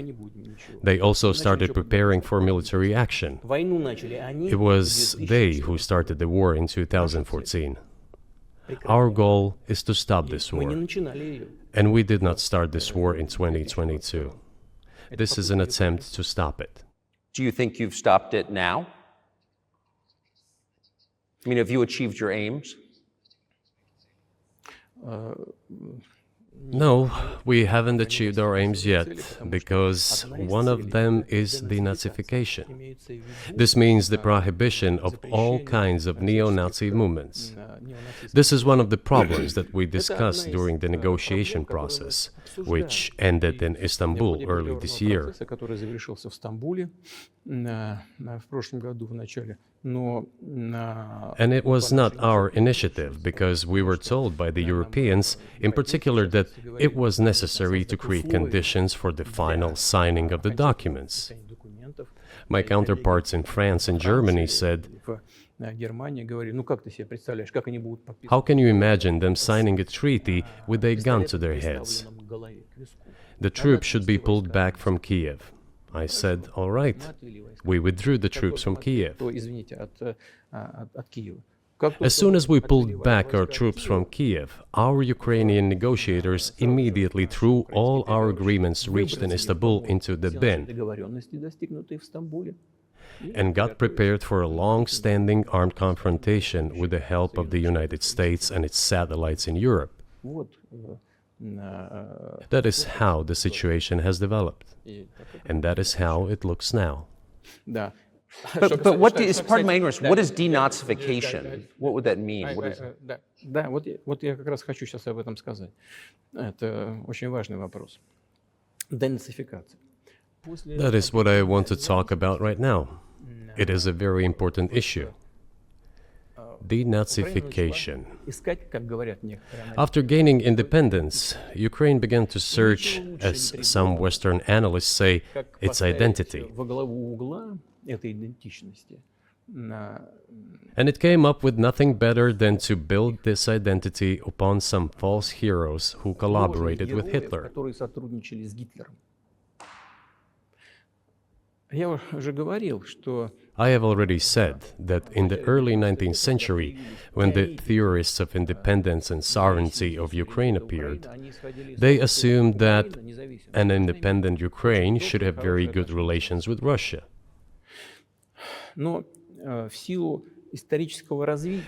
They also started preparing for military action. It was they who started the war in 2014. Our goal is to stop this war. And we did not start this war in 2022. This is an attempt to stop it. Do you think you've stopped it now? I mean, have you achieved your aims? No, we haven't achieved our aims yet, because one of them is denazification. This means the prohibition of all kinds of neo-Nazi movements. This is one of the problems that we discussed during the negotiation process, which ended in Istanbul early this year. And it was not our initiative, because we were told by the Europeans, in particular, that it was necessary to create conditions for the final signing of the documents. My counterparts in France and Germany said, "How can you imagine them signing a treaty with a gun to their heads? The troops should be pulled back from Kiev." I said, "All right." We withdrew the troops from Kiev. As soon as we pulled back our troops from Kiev, our Ukrainian negotiators immediately threw all our agreements reached in Istanbul into the bin and got prepared for a long-standing armed confrontation with the help of the United States and its satellites in Europe. That is how the situation has developed, and that is how it looks now. But what is, pardon my ignorance, what is denazification? What would that mean? What is... Да, вот я как раз хочу сейчас об этом сказать. Это очень важный вопрос. Денацификация. That is what I want to talk about right now. It is a very important issue. Denazification. After gaining independence, Ukraine began to search, as some Western analysts say, its identity. And it came up with nothing better than to build this identity upon some false heroes who collaborated with Hitler. I have already said that in the early 19th century, when the theorists of independence and sovereignty of Ukraine appeared, they assumed that an independent Ukraine should have very good relations with Russia.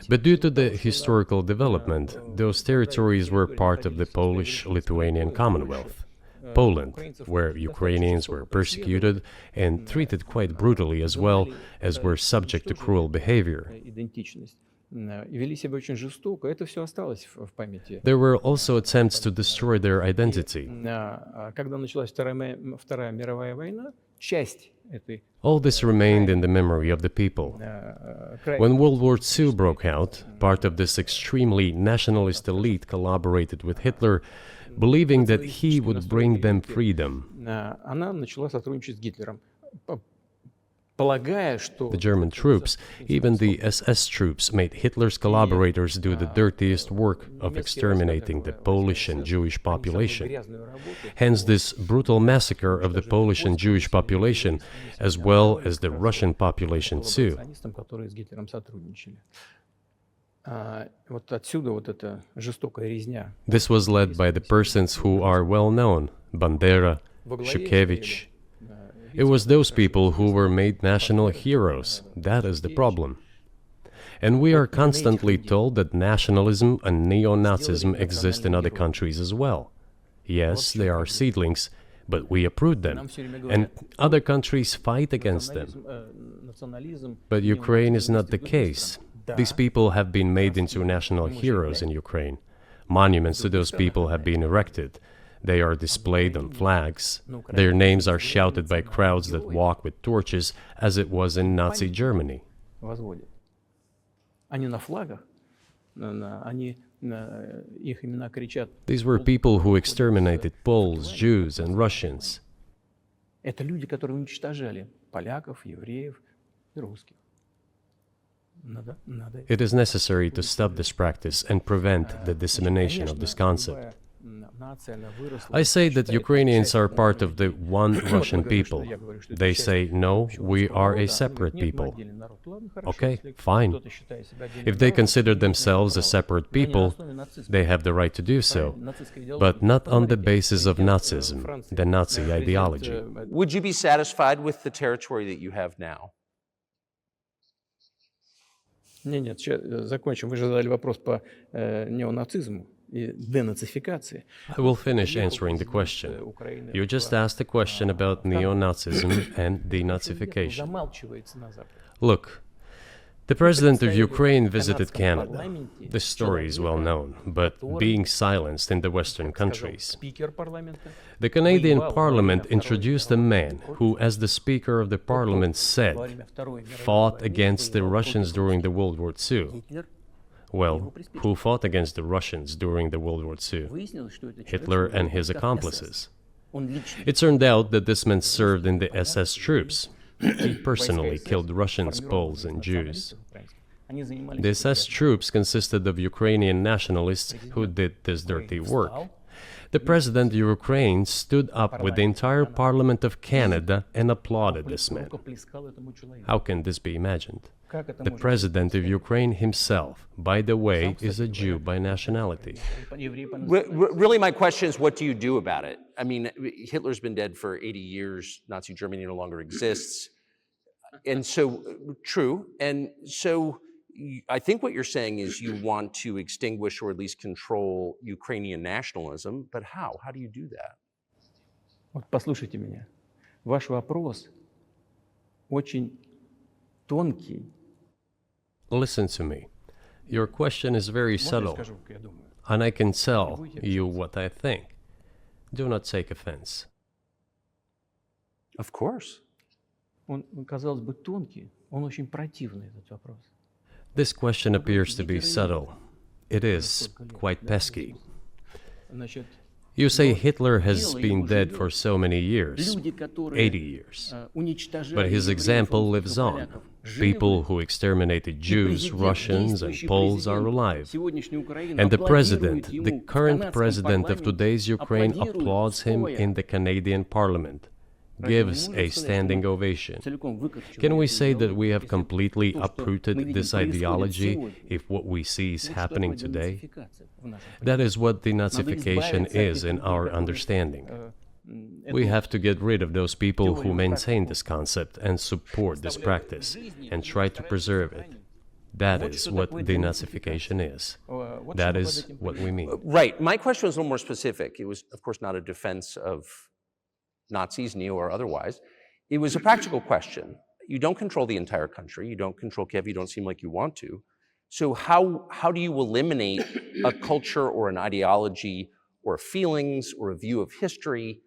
But due to the historical development, those territories were part of the Polish-Lithuanian Commonwealth, Poland, where Ukrainians were persecuted and treated quite brutally, as well as were subject to cruel behavior. There were also attempts to destroy their identity. All this remained in the memory of the people. When World War II broke out, part of this extremely nationalist elite collaborated with Hitler, believing that he would bring them freedom. The German troops, even the SS troops, made Hitler's collaborators do the dirtiest work of exterminating the Polish and Jewish population. Hence this brutal massacre of the Polish and Jewish population, as well as the Russian population too. This was led by the persons who are well known, Bandera, Shukevich. It was those people who were made national heroes. That is the problem. And we are constantly told that nationalism and neo-Nazism exist in other countries as well. Yes, they are seedlings, but we uproot them, and other countries fight against them. But Ukraine is not the case. These people have been made into national heroes in Ukraine. Monuments to those people have been erected. They are displayed on flags. Their names are shouted by crowds that walk with torches, as it was in Nazi Germany. These were people who exterminated Poles, Jews, and Russians. It is necessary to stop this practice and prevent the dissemination of this concept. I say that Ukrainians are part of the one Russian people. They say, no, we are a separate people. Okay, fine. If they consider themselves a separate people, they have the right to do so, but not on the basis of Nazism, the Nazi ideology. Would you be satisfied with the territory that you have now? Нет, сейчас закончим. Вы же задали вопрос по неонацизму и денацификации. I will finish answering the question. You just asked a question about neo-Nazism and denazification. Замалчивается на Западе. Look, the president of Ukraine visited Canada. This story is well known, but being silenced in the Western countries. Спикер парламента. The Canadian Parliament introduced a man who, as the Speaker of the Parliament said, fought against the Russians during the World War II. Well, who fought against the Russians during the World War II? Hitler and his accomplices. It turned out that this man served in the SS troops. He personally killed Russians, Poles, and Jews. The SS troops consisted of Ukrainian nationalists who did this dirty work. The president of Ukraine stood up with the entire Parliament of Canada and applauded this man. How can this be imagined? The president of Ukraine himself, by the way, is a Jew by nationality. Really, my question is, what do you do about it? I mean, Hitler's been dead for 80 years. Nazi Germany no longer exists. And so, true. And so, I think what you're saying is you want to extinguish or at least control Ukrainian nationalism. But how? How do you do that? Вот послушайте меня. Ваш вопрос очень тонкий. Listen to me. Your question is very subtle, and I can tell you what I think. Do not take offense. Of course. Он, казалось бы, тонкий, он очень противный, этот вопрос. This question appears to be subtle. It is quite pesky. Значит, You say Hitler has been dead for so many years, 80 years. But his example lives on. People who exterminated Jews, Russians, and Poles are alive. And the president, the current president of today's Ukraine, applauds him in the Canadian Parliament, gives a standing ovation. Can we say that we have completely uprooted this ideology if what we see is happening today? That is what denazification is in our understanding. We have to get rid of those people who maintain this concept and support this practice and try to preserve it. That is what denazification is. That is what we mean. Right. My question was a little more specific. It was, of course, not a defense of Nazis, neo or otherwise. It was a practical question. You don't control the entire country. You don't control Kiev. You don't seem like you want to. So how do you eliminate a culture or an ideology or feelings or a view of history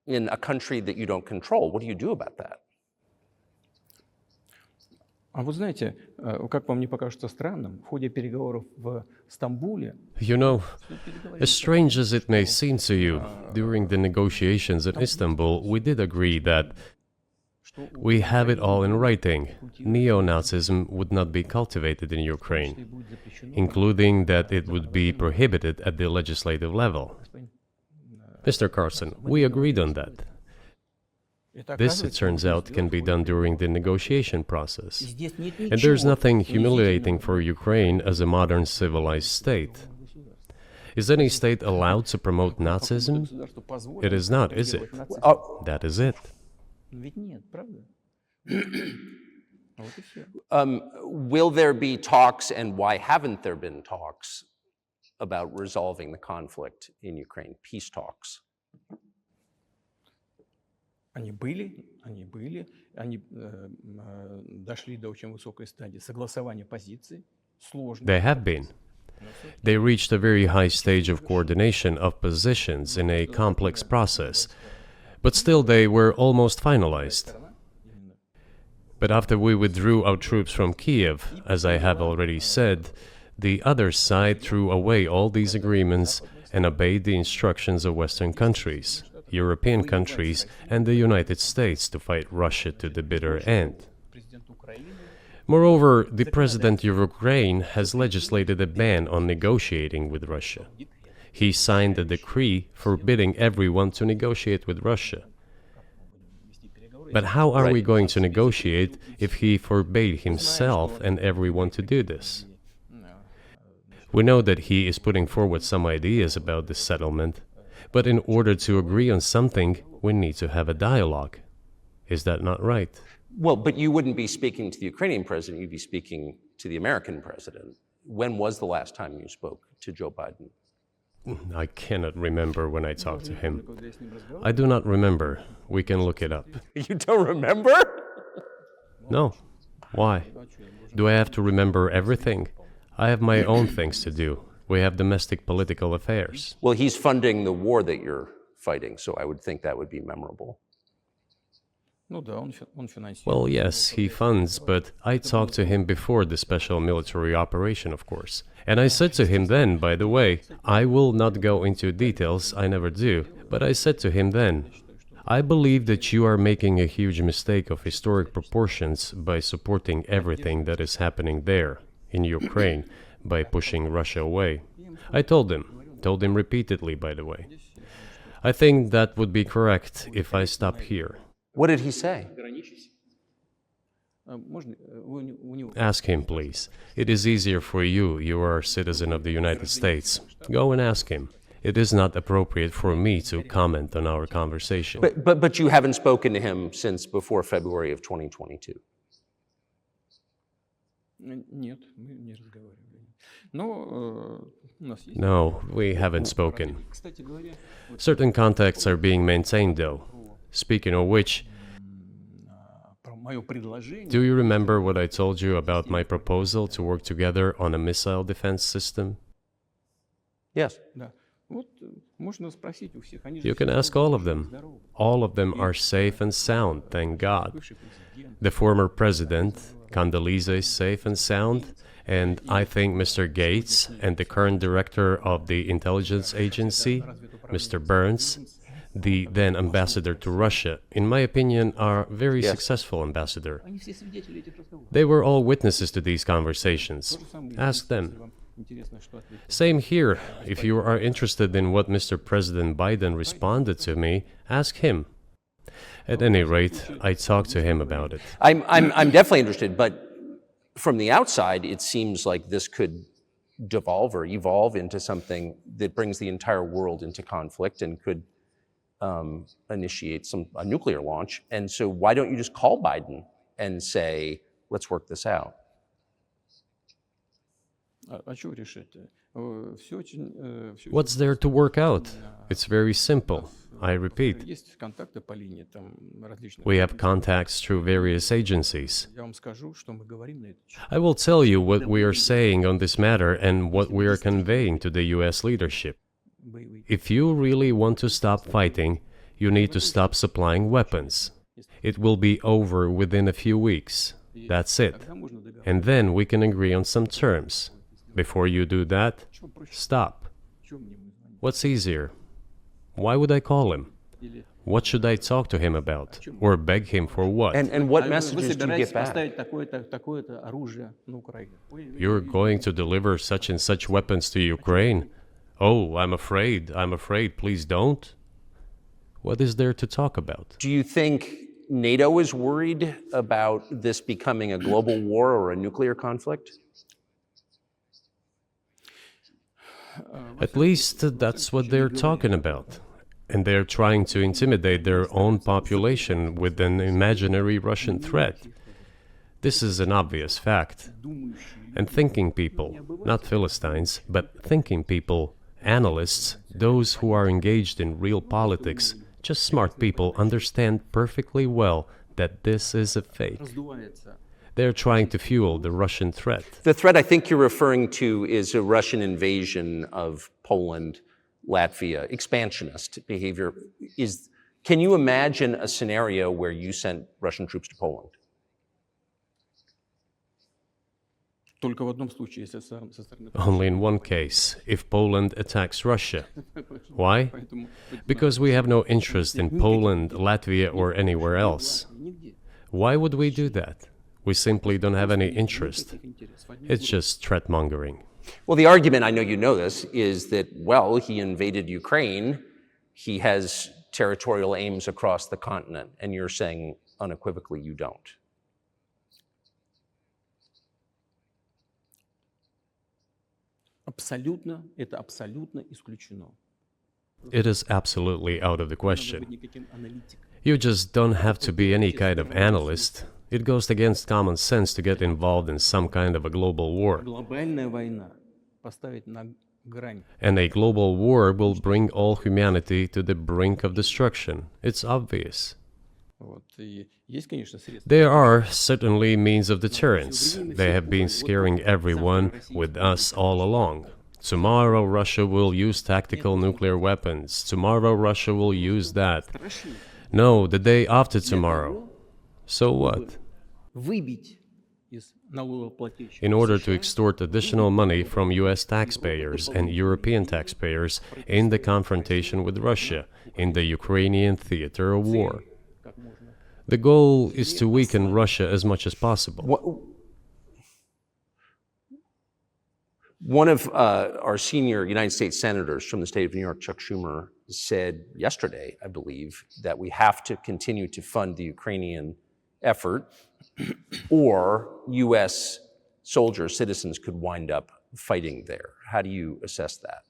in a country that you don't control? What do you do about that? А вы знаете, как вам не покажется странным, в ходе переговоров в Стамбуле... You know, as strange as it may seem to you, during the negotiations in Istanbul, we did agree that we have it all in writing. Neo-Nazism would not be cultivated in Ukraine, including that it would be prohibited at the legislative level. Mr. Carson, we agreed on that. This, it turns out, can be done during the negotiation process. And there's nothing humiliating for Ukraine as a modern civilized state. Is any state allowed to promote Nazism? It is not, is it? That is it. Will there be talks, and why haven't there been talks about resolving the conflict in Ukraine, peace talks? Они были, они дошли до очень высокой стадии согласования позиций, сложно. They have been. They reached a very high stage of coordination of positions in a complex process, but still they were almost finalized. But after we withdrew our troops from Kiev, as I have already said, the other side threw away all these agreements and obeyed the instructions of Western countries, European countries, and the United States to fight Russia to the bitter end. Moreover, the president of Ukraine has legislated a ban on negotiating with Russia. He signed a decree forbidding everyone to negotiate with Russia. But how are we going to negotiate if he forbade himself and everyone to do this? We know that he is putting forward some ideas about this settlement, but in order to agree on something, we need to have a dialogue. Is that not right? Well, but you wouldn't be speaking to the Ukrainian president, you'd be speaking to the American president. When was the last time you spoke to Joe Biden? I cannot remember when I talked to him. I do not remember. We can look it up. You don't remember? No. Why? Do I have to remember everything? I have my own things to do. We have domestic political affairs. Well, he's funding the war that you're fighting, so I would think that would be memorable. Well, yes, he funds, but I talked to him before the special military operation, of course. And I said to him then, by the way, I will not go into details, I never do, but I said to him then, I believe that you are making a huge mistake of historic proportions by supporting everything that is happening there, in Ukraine, by pushing Russia away. I told him repeatedly, by the way. I think that would be correct if I stop here. What did he say? Ask him, please. It is easier for you. You are a citizen of the United States. Go and ask him. It is not appropriate for me to comment on our conversation. But you haven't spoken to him since before February of 2022? No, we haven't spoken. Certain contacts are being maintained, though. Speaking of which, do you remember what I told you about my proposal to work together on a missile defense system? Yes. You can ask all of them. All of them are safe and sound, thank God. The former president, Condoleezza, is safe and sound, and I think Mr. Gates and the current director of the intelligence agency, Mr. Burns, the then ambassador to Russia, in my opinion, are very successful ambassador. They were all witnesses to these conversations. Ask them. Same here. If you are interested in what Mr. President Biden responded to me, ask him. At any rate, I talked to him about it. I'm definitely interested, but from the outside, it seems like this could devolve or evolve into something that brings the entire world into conflict and could initiate a nuclear launch. And so why don't you just call Biden and say, let's work this out? What's there to work out? It's very simple. I repeat, we have contacts through various agencies. I will tell you what we are saying on this matter and what we are conveying to the US leadership. If you really want to stop fighting, you need to stop supplying weapons. It will be over within a few weeks. That's it. And then we can agree on some terms. Before you do that, stop. What's easier? Why would I call him? What should I talk to him about? Or beg him for what? And what messages do you get back? You're going to deliver such and such weapons to Ukraine? Oh, I'm afraid, please don't. What is there to talk about? Do you think NATO is worried about this becoming a global war or a nuclear conflict? At least that's what they're talking about. And they're trying to intimidate their own population with an imaginary Russian threat. This is an obvious fact. And thinking people, not Philistines, but thinking people, analysts, those who are engaged in real politics, just smart people, understand perfectly well that this is a fake. They're trying to fuel the Russian threat. The threat I think you're referring to is a Russian invasion of Poland, Latvia, expansionist behavior. Can you imagine a scenario where you sent Russian troops to Poland? Only in one case, if Poland attacks Russia. Why? Because we have no interest in Poland, Latvia, or anywhere else. Why would we do that? We simply don't have any interest. It's just threat-mongering. Well, the argument, I know you know this, is that, well, he invaded Ukraine, he has territorial aims across the continent, and you're saying unequivocally you don't. It is absolutely out of the question. You just don't have to be any kind of analyst. It goes against common sense to get involved in some kind of a global war. Глобальная война поставить на грань. And a global war will bring all humanity to the brink of destruction. It's obvious. Вот. И есть, конечно, средства. There are certainly means of deterrence. They have been scaring everyone with us all along. Tomorrow Russia will use tactical nuclear weapons. Tomorrow Russia will use that. No, the day after tomorrow. So what? Выбить из налогоплательщиков In order to extort additional money from US taxpayers and European taxpayers in the confrontation with Russia in the Ukrainian theater of war. как можно. The goal is to weaken Russia as much as possible. One of our senior United States senators from the state of New York, Chuck Schumer, said yesterday, I believe, that we have to continue to fund the Ukrainian effort, or U.S. soldiers, citizens could wind up fighting there. How do you assess that?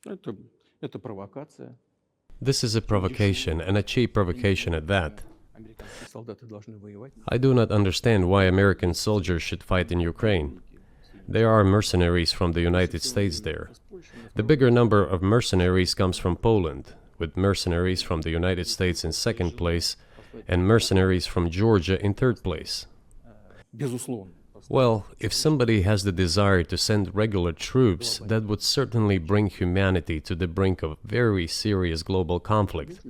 Это провокация. This is a provocation, and a cheap provocation at that. Американские солдаты должны воевать. I do not understand why American soldiers should fight in Ukraine. There are mercenaries from the United States there. The bigger number of mercenaries comes from Poland, with mercenaries from the United States in second place, and mercenaries from Georgia in third place. Безусловно. Well, if somebody has the desire to send regular troops, that would certainly bring humanity to the brink of very serious global conflict.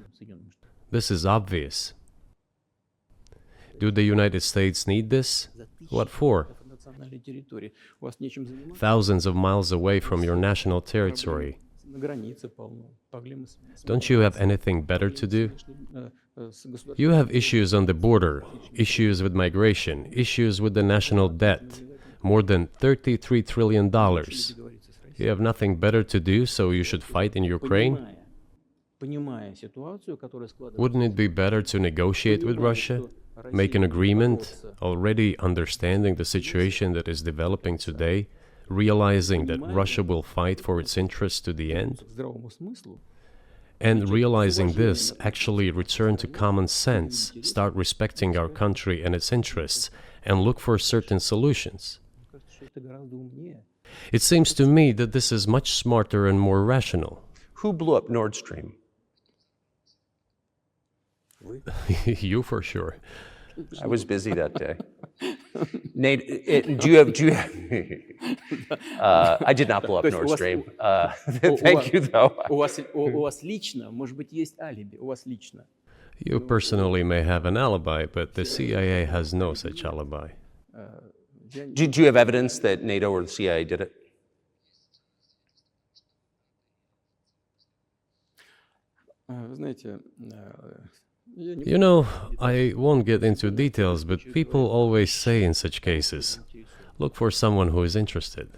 This is obvious. Do the United States need this? What for? Национальной территории. У вас нечем заниматься. Thousands of miles away from your national territory. На границе полно. Проблемы с Don't you have anything better to do? с государством. You have issues on the border, issues with migration, issues with the national debt, more than $33 trillion. You have nothing better to do, so you should fight in Ukraine? Понимая ситуацию, которая складывается. Wouldn't it be better to negotiate with Russia? Make an agreement, already understanding the situation that is developing today, realizing that Russia will fight for its interests to the end? К здравому смыслу. And realizing this, actually return to common sense, start respecting our country and its interests, and look for certain solutions. Мне кажется, что это гораздо умнее. It seems to me that this is much smarter and more rational. Who blew up Nord Stream? You for sure. I was busy that day. Nate, do you have I did not blow up То есть Nord у вас- Stream. у Thank вас- you, though. У вас лично, может быть, есть алиби. У вас лично. You personally may have an alibi, but the CIA has no such alibi. Do you have evidence that NATO or the CIA did it? Вы знаете, я не You know, I won't get into details, but people always say in such cases, look for someone who is interested.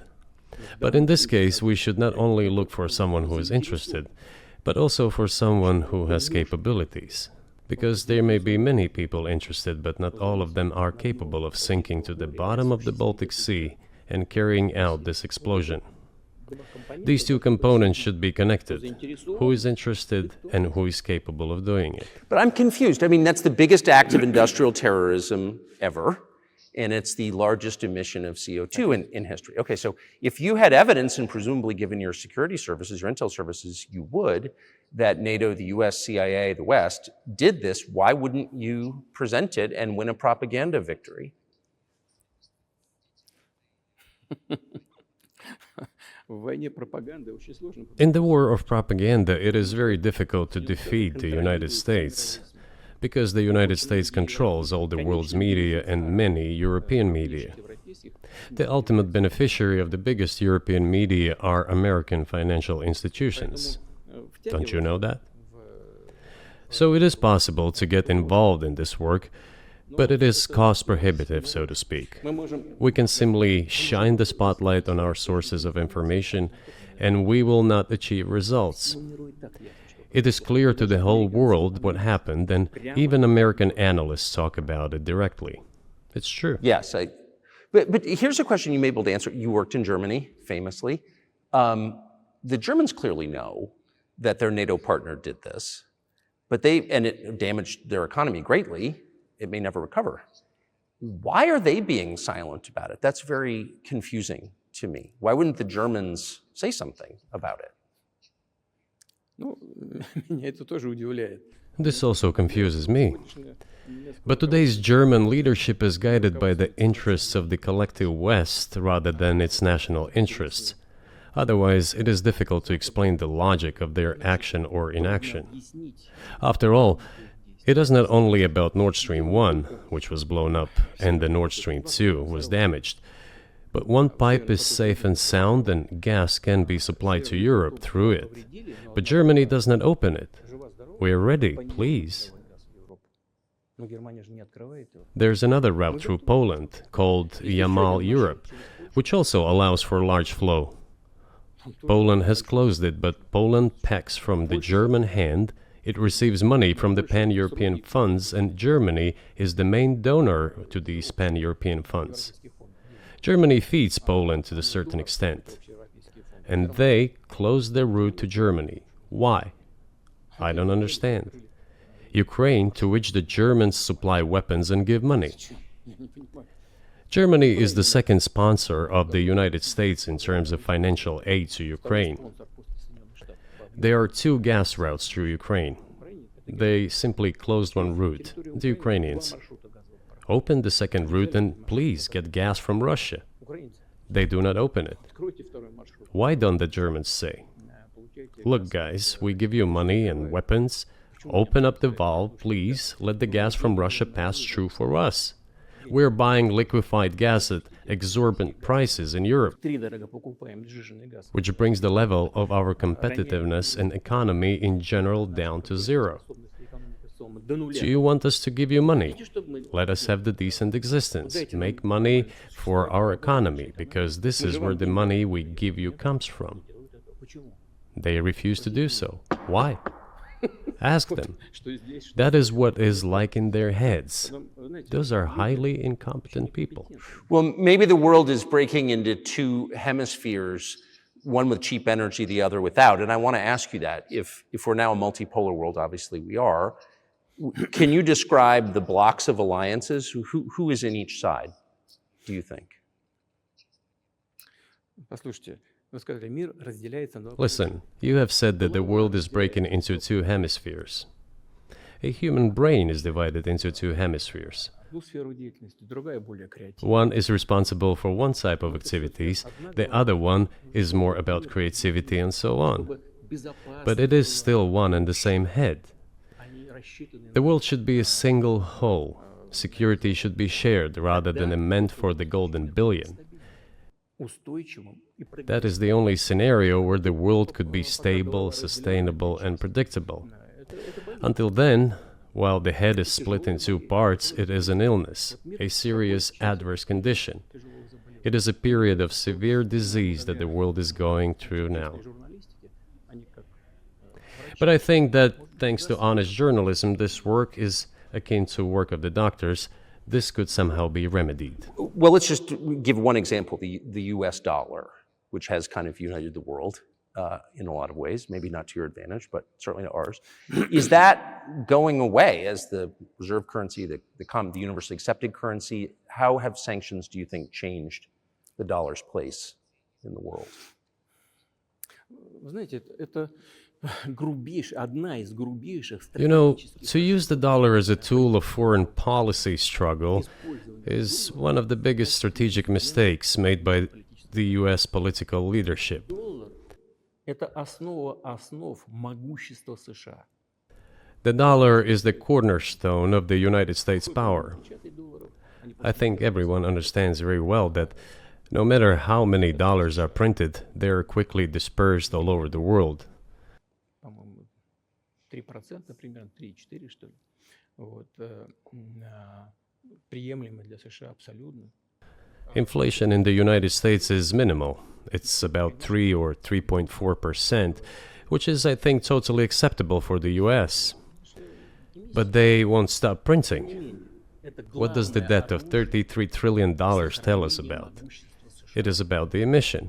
But in this case, we should not only look for someone who is interested, but also for someone who has capabilities. Because there may be many people interested, but not all of them are capable of sinking to the bottom of the Baltic Sea and carrying out this explosion. These two components should be connected. Who is interested and who is capable of doing it? But I'm confused. I mean, that's the biggest act of industrial terrorism ever, and it's the largest emission of CO2 in history. Okay, so if you had evidence, and presumably given your security services, your intel services, you would, that NATO, the US, CIA, the West, did this, why wouldn't you present it and win a propaganda victory? В войне пропаганды очень сложно. In the war of propaganda, it is very difficult to defeat the United States, because the United States controls all the world's media and many European media. Европейских The ultimate beneficiary of the biggest European media are American financial institutions. Don't you know that? So it is possible to get involved in this work, but it is cost prohibitive, so to speak. мы можем We can simply shine the spotlight on our sources of information, and we will not achieve results. планировать так, я отвечаю. It is clear to the whole world what happened, and even American analysts talk about it directly. It's true. Yes, but here's a question you may be able to answer. You worked in Germany, famously. The Germans clearly know that their NATO partner did this, and it damaged their economy greatly. It may never recover. Why are they being silent about it? That's very confusing to me. Why wouldn't the Germans say something about it? Ну, меня это тоже удивляет. This also confuses me. But today's German leadership is guided by the interests of the collective West rather than its national interests. Otherwise, it is difficult to explain the logic of their action or inaction. After all, it is not only about Nord Stream 1, which was blown up, and the Nord Stream 2 was damaged, but one pipe is safe and sound and gas can be supplied to Europe through it. But Germany does not open it. We are ready, please. There's another route through Poland, called Yamal Europe, which also allows for large flow. Poland has closed it, but Poland packs from the German hand. It receives money from the pan-European funds, and Germany is the main donor to these pan-European funds. Germany feeds Poland to a certain extent, and they close their route to Germany. Why? I don't understand. Ukraine, to which the Germans supply weapons and give money. Germany is the second sponsor of the United States in terms of financial aid to Ukraine. There are 2 gas routes through Ukraine. They simply closed one route, the Ukrainians. Open the second route and please get gas from Russia. They do not open it. Why don't the Germans say, look guys, we give you money and weapons, open up the valve, please, let the gas from Russia pass through for us. We're buying liquefied gas at exorbitant prices in Europe, which brings the level of our competitiveness and economy in general down to zero. Do you want us to give you money? Let us have the decent existence. Make money for our economy, because this is where the money we give you comes from. They refuse to do so. Why? Ask them. That is what is like in their heads. Those are highly incompetent people. Well, maybe the world is breaking into 2 hemispheres, one with cheap energy, the other without. And I want to ask you that. If we're now a multipolar world, obviously we are, can you describe the blocks of alliances? Who is in each side, do you think? Listen, you have said that the world is breaking into 2 hemispheres. A human brain is divided into 2 hemispheres. One is responsible for one type of activities, the other one is more about creativity and so on. But it is still one and the same head. The world should be a single whole. Security should be shared rather than meant for the golden billion. That is the only scenario where the world could be stable, sustainable, and predictable. Until then, while the head is split in 2 parts, it is an illness, a serious adverse condition. It is a period of severe disease that the world is going through now. But I think that, thanks to honest journalism, this work is akin to work of the doctors. This could somehow be remedied. Well, let's just give one example, the US dollar, which has kind of united the world in a lot of ways, maybe not to your advantage, but certainly to ours. Is that going away as the reserve currency, the universally accepted currency? How have sanctions, do you think, changed the dollar's place in the world? You know, to use the dollar as a tool of foreign policy struggle is one of the biggest strategic mistakes made by the US political leadership. The dollar is the cornerstone of the United States power. I think everyone understands very well that no matter how many dollars are printed, they are quickly dispersed all over the world. Inflation in the United States is minimal. It's about 3 or 3.4%, which is, I think, totally acceptable for the US. But they won't stop printing. What does the debt of $33 trillion tell us about? It is about the emission.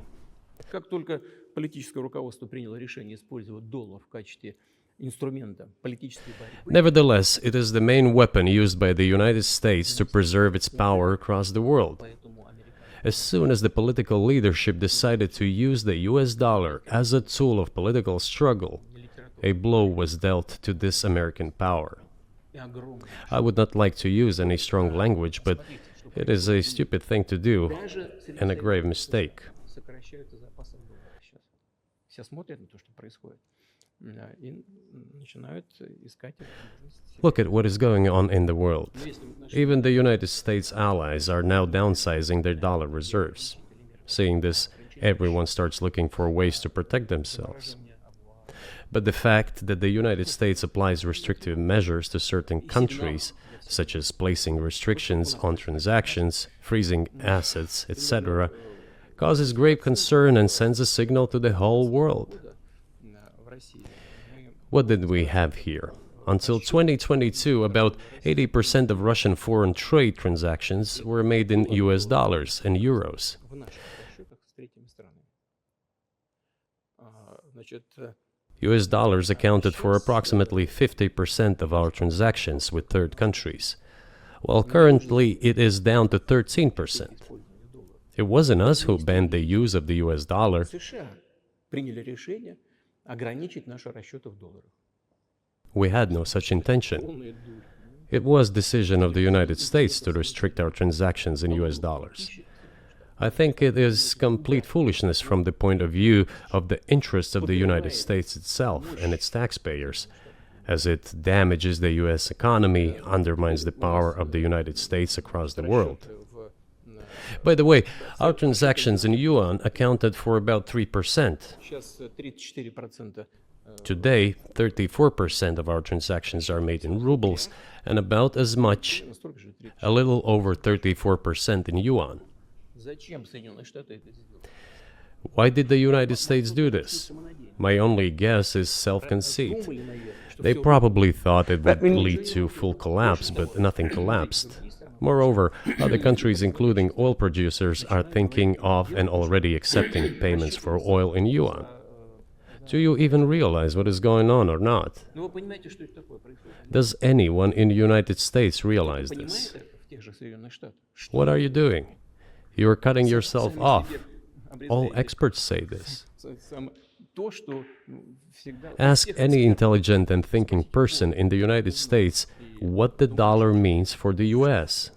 политическое руководство приняло решение использовать доллар в качестве инструмента политической борьбы. Nevertheless, it is the main weapon used by the United States to preserve its power across the world. As soon as the political leadership decided to use the US dollar as a tool of political struggle, a blow was dealt to this American power. I would not like to use any strong language, but it is a stupid thing to do and a grave mistake. Сокращаются запасы доллара сейчас. Все смотрят на то, что происходит, и начинают искать возможности. Look at what is going on in the world. Even the United States allies are now downsizing their dollar reserves. Seeing this, everyone starts looking for ways to protect themselves. But the fact that the United States applies restrictive measures to certain countries, such as placing restrictions on transactions, freezing assets, etc., causes grave concern and sends a signal to the whole world. What did we have here? Until 2022, about 80% of Russian foreign trade transactions were made in US dollars and euros. В наших расчетах с третьими странами. Значит, US dollars accounted for approximately 50% of our transactions with third countries, while currently it is down to 13%. It wasn't us who banned the use of the US dollar. США приняли решение ограничить наши расчеты в долларах. We had no such intention. It was decision of the United States to restrict our transactions in US dollars. I think it is complete foolishness from the point of view of the interests of the United States itself and its taxpayers, as it damages the US economy, undermines the power of the United States across the world. By the way, our transactions in yuan accounted for about 3%. Сейчас 34%. Today, 34% of our transactions are made in rubles, and about as much, a little over 34% in yuan. Зачем Соединенные Штаты это сделали? Why did the United States do this? My only guess is self-conceit. They probably thought it would lead to full collapse, but nothing collapsed. Moreover, other countries, including oil producers, are thinking of and already accepting payments for oil in yuan. Do you even realize what is going on or not? Ну, вы понимаете, что это такое происходит? Does anyone in the United States realize this? Понимаете, в тех же Соединенных Штатах. What are you doing? You are cutting yourself off. All experts say this. То, что всегда... Ask any intelligent and thinking person in the United States what the dollar means for the US.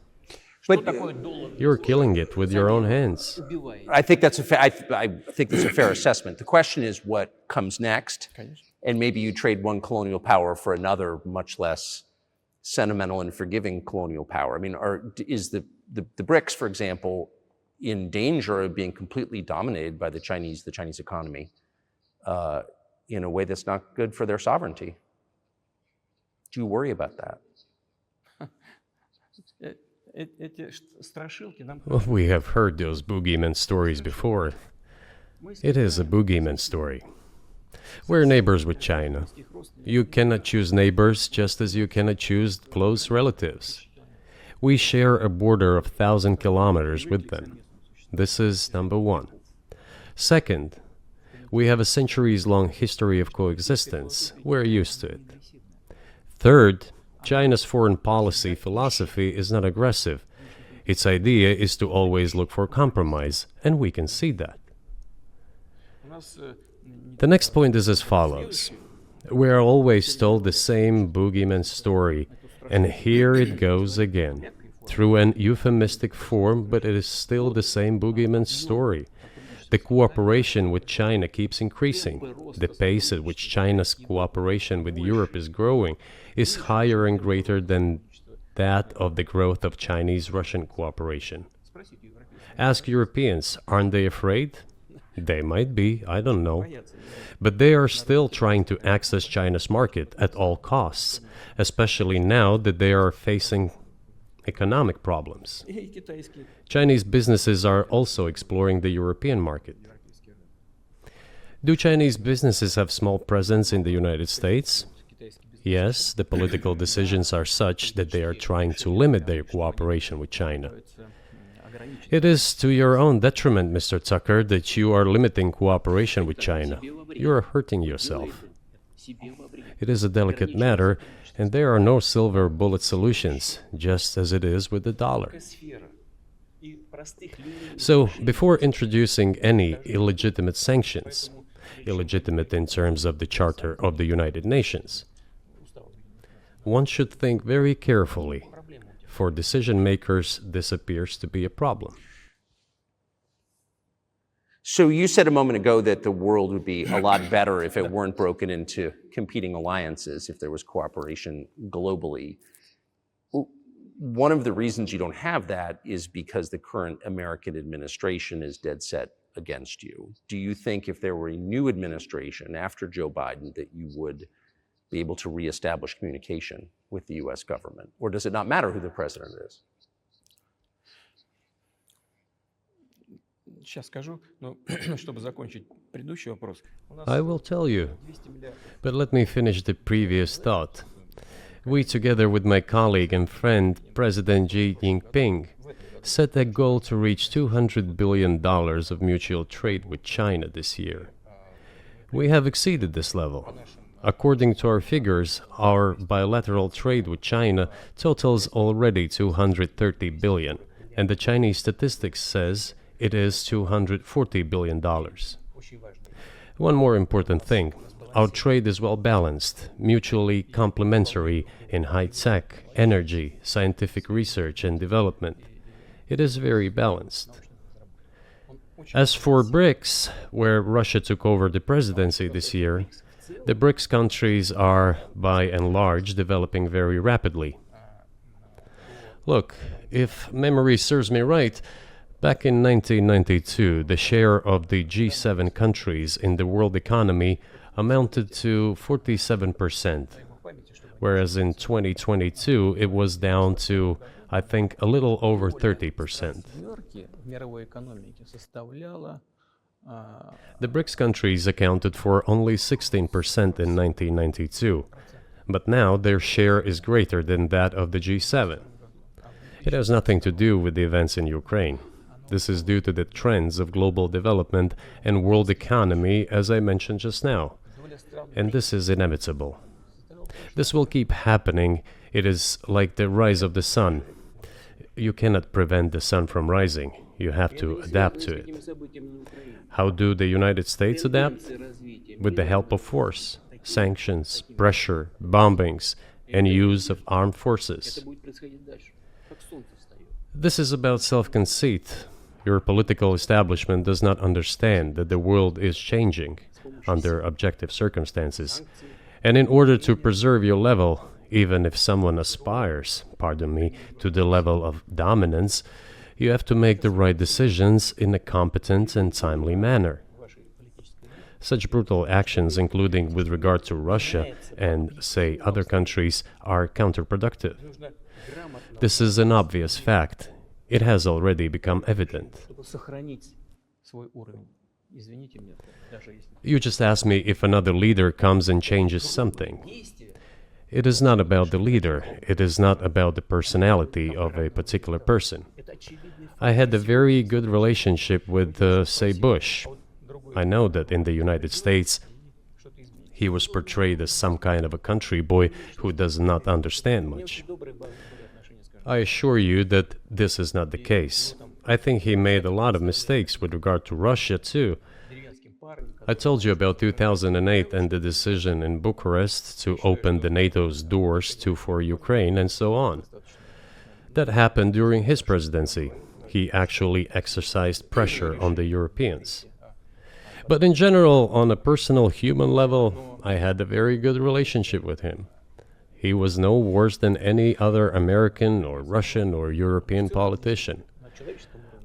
Что такое доллар? You're killing it with your own hands. Убивает. I think that's I think that's a fair assessment. The question is what comes next, and maybe you trade one colonial power for another, much less sentimental and forgiving colonial power. I mean, is the BRICS, for example, in danger of being completely dominated by the Chinese economy in a way that's not good for their sovereignty? Do you worry about that? Эти страшилки нам... Well, we have heard those boogeyman stories before. It is a boogeyman story. We're neighbors with China. You cannot choose neighbors just as you cannot choose close relatives. We share a border of 1,000 kilometers with them. This is number one. Second, we have a centuries-long history of coexistence. We're used to it. Third, China's foreign policy philosophy is not aggressive. Its idea is to always look for compromise, and we can see that. The next point is as follows. We are always told the same boogeyman story, and here it goes again. Through an euphemistic form, but it is still the same boogeyman story. The cooperation with China keeps increasing. The pace at which China's cooperation with Europe is growing is higher and greater than that of the growth of Chinese-Russian cooperation. Ask Europeans, aren't they afraid? They might be, I don't know. But they are still trying to access China's market at all costs, especially now that they are facing economic problems. Chinese businesses are also exploring the European market. Do Chinese businesses have small presence in the United States? Yes, the political decisions are such that they are trying to limit their cooperation with China. It is to your own detriment, Mr. Tucker, that you are limiting cooperation with China. You are hurting yourself. It is a delicate matter, and there are no silver bullet solutions, just as it is with the dollar. So, before introducing any illegitimate sanctions, illegitimate in terms of the Charter of the United Nations, one should think very carefully. For decision makers, this appears to be a problem. So you said a moment ago that the world would be a lot better if it weren't broken into competing alliances, if there was cooperation globally. One of the reasons you don't have that is because the current American administration is dead set against you. Do you think if there were a new administration after Joe Biden that you would be able to reestablish communication with the US government? Or does it not matter who the president is? I will tell you, but let me finish the previous thought. We, together with my colleague and friend, President Xi Jinping, set a goal to reach $200 billion of mutual trade with China this year. We have exceeded this level. According to our figures, our bilateral trade with China totals already $230 billion, and the Chinese statistics says it is $240 billion. One more important thing. Our trade is well balanced, mutually complementary in high-tech, energy, scientific research and development. It is very balanced. As for BRICS, where Russia took over the presidency this year, the BRICS countries are, by and large, developing very rapidly. Look, if memory serves me right, back in 1992, the share of the G7 countries in the world economy amounted to 47%, whereas in 2022 it was down to, I think, a little over 30%. The BRICS countries accounted for only 16% in 1992, but now their share is greater than that of the G7. It has nothing to do with the events in Ukraine. This is due to the trends of global development and world economy, as I mentioned just now. And this is inevitable. This will keep happening. It is like the rise of the sun. You cannot prevent the sun from rising. You have to adapt to it. How do the United States adapt? With the help of force, sanctions, pressure, bombings, and use of armed forces. This is about self-conceit. Your political establishment does not understand that the world is changing under objective circumstances. And in order to preserve your level, even if someone aspires, to the level of dominance, you have to make the right decisions in a competent and timely manner. Such brutal actions, including with regard to Russia and, say, other countries, are counterproductive. This is an obvious fact. It has already become evident. You just asked me if another leader comes and changes something. It is not about the leader. It is not about the personality of a particular person. I had a very good relationship with, say, Bush. I know that in the United States, he was portrayed as some kind of a country boy who does not understand much. I assure you that this is not the case. I think he made a lot of mistakes with regard to Russia, too. I told you about 2008 and the decision in Bucharest to open the NATO's doors for Ukraine and so on. That happened during his presidency. He actually exercised pressure on the Europeans. But in general, on a personal human level, I had a very good relationship with him. He was no worse than any other American or Russian or European politician.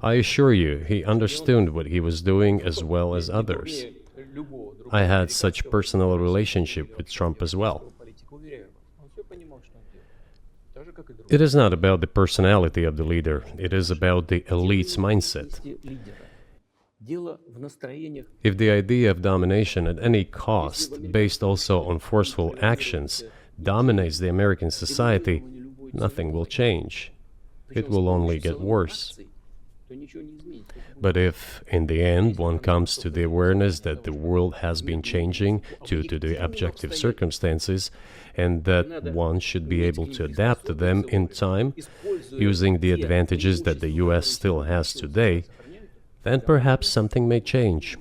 I assure you, he understood what he was doing as well as others. I had such personal relationship with Trump as well. It is not about the personality of the leader, it is about the elite's mindset. If the idea of domination at any cost, based also on forceful actions, dominates the American society, nothing will change. It will only get worse. But if, in the end, one comes to the awareness that the world has been changing due to the objective circumstances, and that one should be able to adapt to them in time, using the advantages that the US still has today, then perhaps something may change.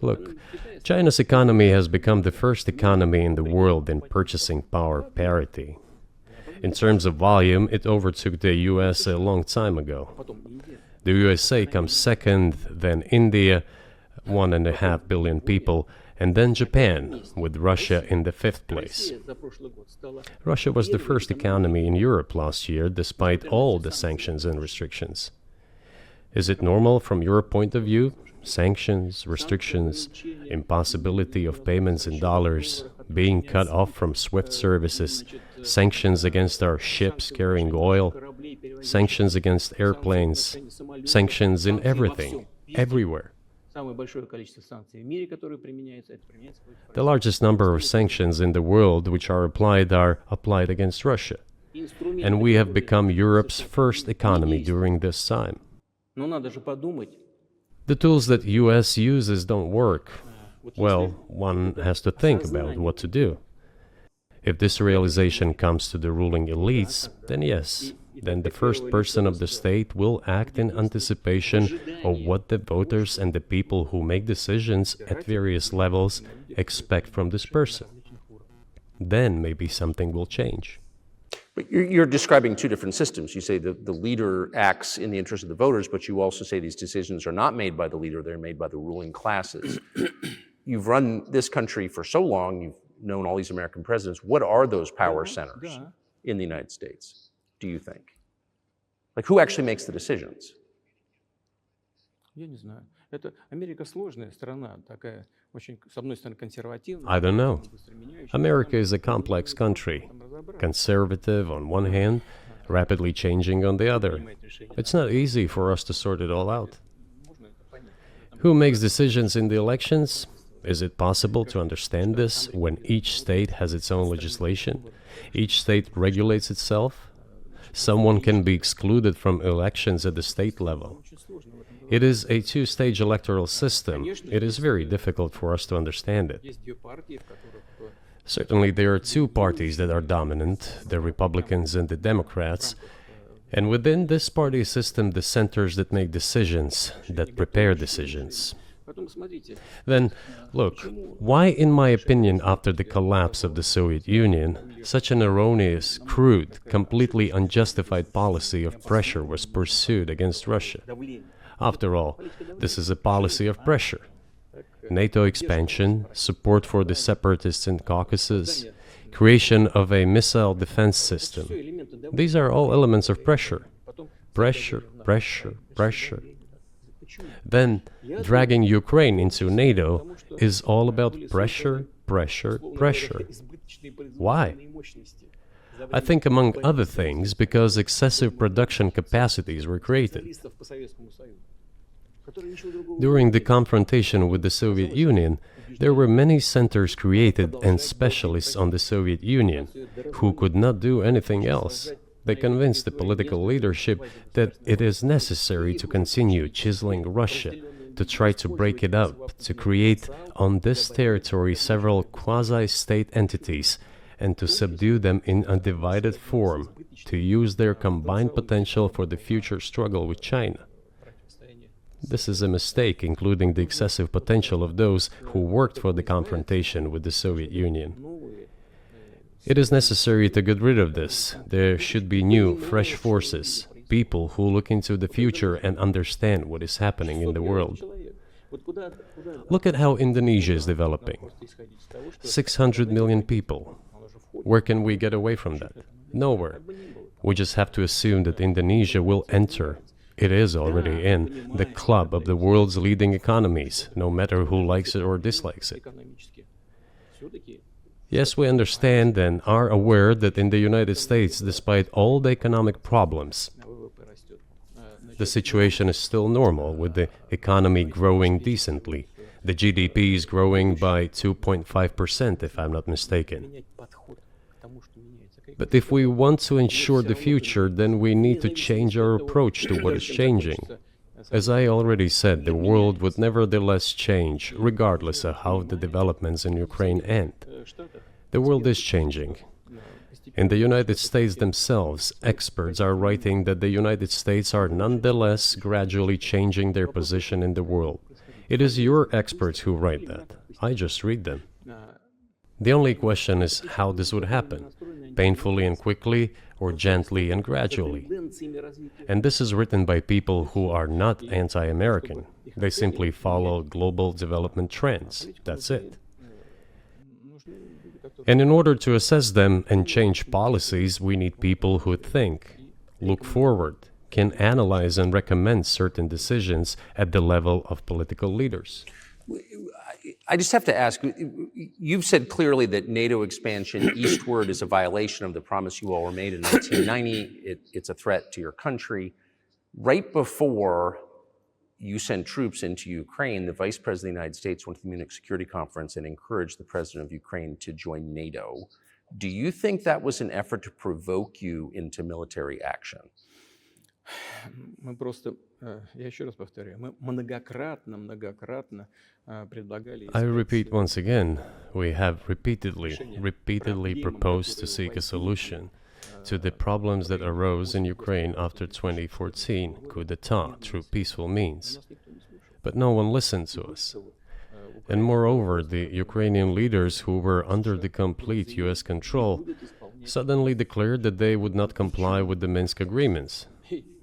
Look, China's economy has become the first economy in the world in purchasing power parity. In terms of volume, it overtook the US a long time ago. The USA comes second, then India, 1.5 billion people, and then Japan, with Russia in the 5th place. Russia was the first economy in Europe last year, despite all the sanctions and restrictions. Is it normal from your point of view? Sanctions, restrictions, impossibility of payments in dollars, being cut off from SWIFT services, sanctions against our ships carrying oil, sanctions against airplanes, sanctions in everything, everywhere. The largest number of sanctions in the world which are applied against Russia. And we have become Europe's first economy during this time. The tools that US uses don't work. Well, one has to think about what to do. If this realization comes to the ruling elites, then yes, then the first person of the state will act in anticipation of what the voters and the people who make decisions at various levels expect from this person. Then maybe something will change. But you're describing two different systems. You say the leader acts in the interest of the voters, but you also say these decisions are not made by the leader, they're made by the ruling classes. You've run this country for so long, you've known all these American presidents. What are those power centers in the United States, do you think? Like, who actually makes the decisions? I don't know. America is a complex country, conservative on one hand, rapidly changing on the other. It's not easy for us to sort it all out. Who makes decisions in the elections? Is it possible to understand this when each state has its own legislation? Each state regulates itself? Someone can be excluded from elections at the state level. It is a two-stage electoral system. It is very difficult for us to understand it. Certainly there are two parties that are dominant, the Republicans and the Democrats, and within this party system the centers that make decisions, that prepare decisions. Then, look, why, in my opinion, after the collapse of the Soviet Union, such an erroneous, crude, completely unjustified policy of pressure was pursued against Russia? After all, this is a policy of pressure. NATO expansion, support for the separatists in Caucasus, creation of a missile defense system. These are all elements of pressure. Pressure, pressure, pressure. Then, dragging Ukraine into NATO is all about pressure, pressure, pressure. Why? I think, among other things, because excessive production capacities were created. During the confrontation with the Soviet Union, there were many centers created and specialists on the Soviet Union who could not do anything else. They convinced the political leadership that it is necessary to continue chiseling Russia, to try to break it up, to create on this territory several quasi-state entities, and to subdue them in a divided form, to use their combined potential for the future struggle with China. This is a mistake, including the excessive potential of those who worked for the confrontation with the Soviet Union. It is necessary to get rid of this. There should be new, fresh forces, people who look into the future and understand what is happening in the world. Look at how Indonesia is developing. 600 million people. Where can we get away from that? Nowhere. We just have to assume that Indonesia will enter. It is already in the club of the world's leading economies, no matter who likes it or dislikes it. Yes, we understand and are aware that in the United States, despite all the economic problems, the situation is still normal, with the economy growing decently. The GDP is growing by 2.5%, if I'm not mistaken. But if we want to ensure the future, then we need to change our approach to what is changing. As I already said, the world would nevertheless change, regardless of how the developments in Ukraine end. The world is changing. In the United States themselves, experts are writing that the United States are nonetheless gradually changing their position in the world. It is your experts who write that. I just read them. The only question is how this would happen, painfully and quickly, or gently and gradually. And this is written by people who are not anti-American. They simply follow global development trends. That's it. And in order to assess them and change policies, we need people who think, look forward, can analyze and recommend certain decisions at the level of political leaders. I just have to ask, you've said clearly that NATO expansion eastward is a violation of the promise you all were made in 1990. It's a threat to your country. Right before you sent troops into Ukraine, the Vice President of the United States went to the Munich Security Conference and encouraged the President of Ukraine to join NATO. Do you think that was an effort to provoke you into military action? Мы просто, я еще раз повторяю, мы многократно предлагали... I repeat once again, we have repeatedly proposed to seek a solution to the problems that arose in Ukraine after 2014 coup d'etat through peaceful means. But no one listened to us. And moreover, the Ukrainian leaders who were under the complete US control suddenly declared that they would not comply with the Minsk agreements.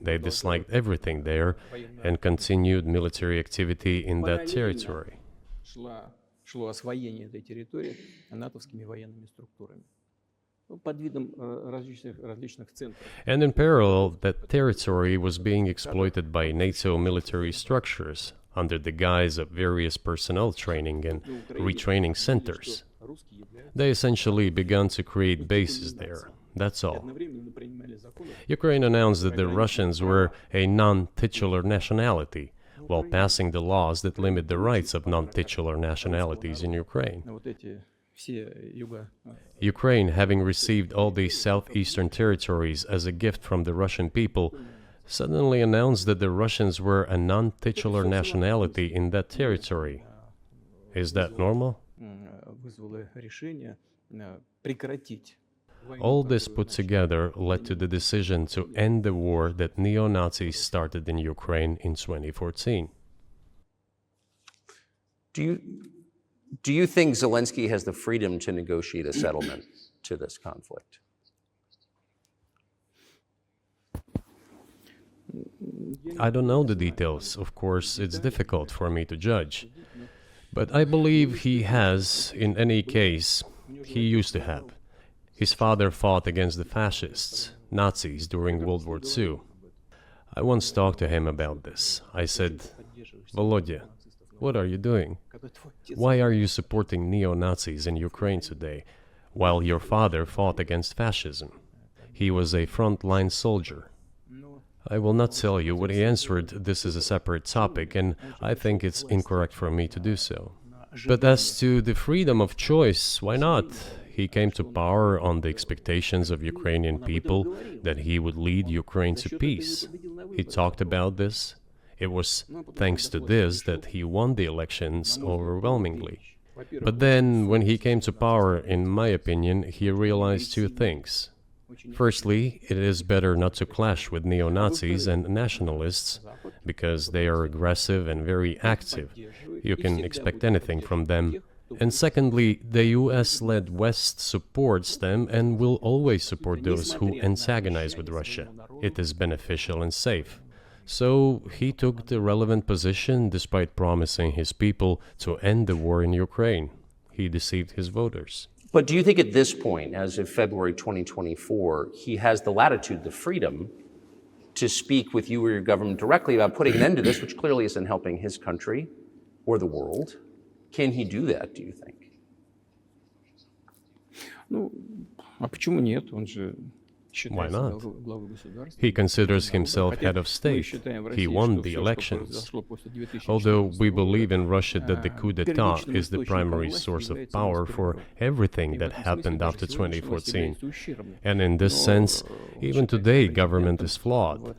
They disliked everything there and continued military activity in that territory. Шло освоение этой территории натовскими военными структурами под видом различных центров. And in parallel, that territory was being exploited by NATO military structures under the guise of various personnel training and retraining centers. They essentially began to create bases there. That's all. Ukraine announced that the Russians were a non-titular nationality, while passing the laws that limit the rights of non-titular nationalities in Ukraine. Ukraine, having received all these southeastern territories as a gift from the Russian people, suddenly announced that the Russians were a non-titular nationality in that territory. Is that normal? All this put together led to the decision to end the war that neo-Nazis started in Ukraine in 2014. Do you think Zelensky has the freedom to negotiate a settlement to this conflict? I don't know the details. Of course, it's difficult for me to judge. But I believe he has, in any case, he used to have. His father fought against the fascists, Nazis, during World War II. I once talked to him about this. I said, Volodya, what are you doing? Why are you supporting neo-Nazis in Ukraine today, while your father fought against fascism? He was a front-line soldier. I will not tell you what he answered. This is a separate topic, and I think it's incorrect for me to do so. But as to the freedom of choice, why not? He came to power on the expectations of Ukrainian people that he would lead Ukraine to peace. He talked about this. It was thanks to this that he won the elections overwhelmingly. But then, when he came to power, in my opinion, he realized two things. Firstly, it is better not to clash with neo-Nazis and nationalists, because they are aggressive and very active. You can expect anything from them. And secondly, the US-led West supports them and will always support those who antagonize with Russia. It is beneficial and safe. So he took the relevant position despite promising his people to end the war in Ukraine. He deceived his voters. But do you think at this point, as of February 2024, he has the latitude, the freedom to speak with you or your government directly about putting an end to this, which clearly isn't helping his country or the world? Can he do that, do you think? Ну, а почему нет? Он же Why not? He considers himself head of state. He won the elections. Although we believe in Russia that the coup d'etat is the primary source of power for everything that happened after 2014. And in this sense, even today, government is flawed.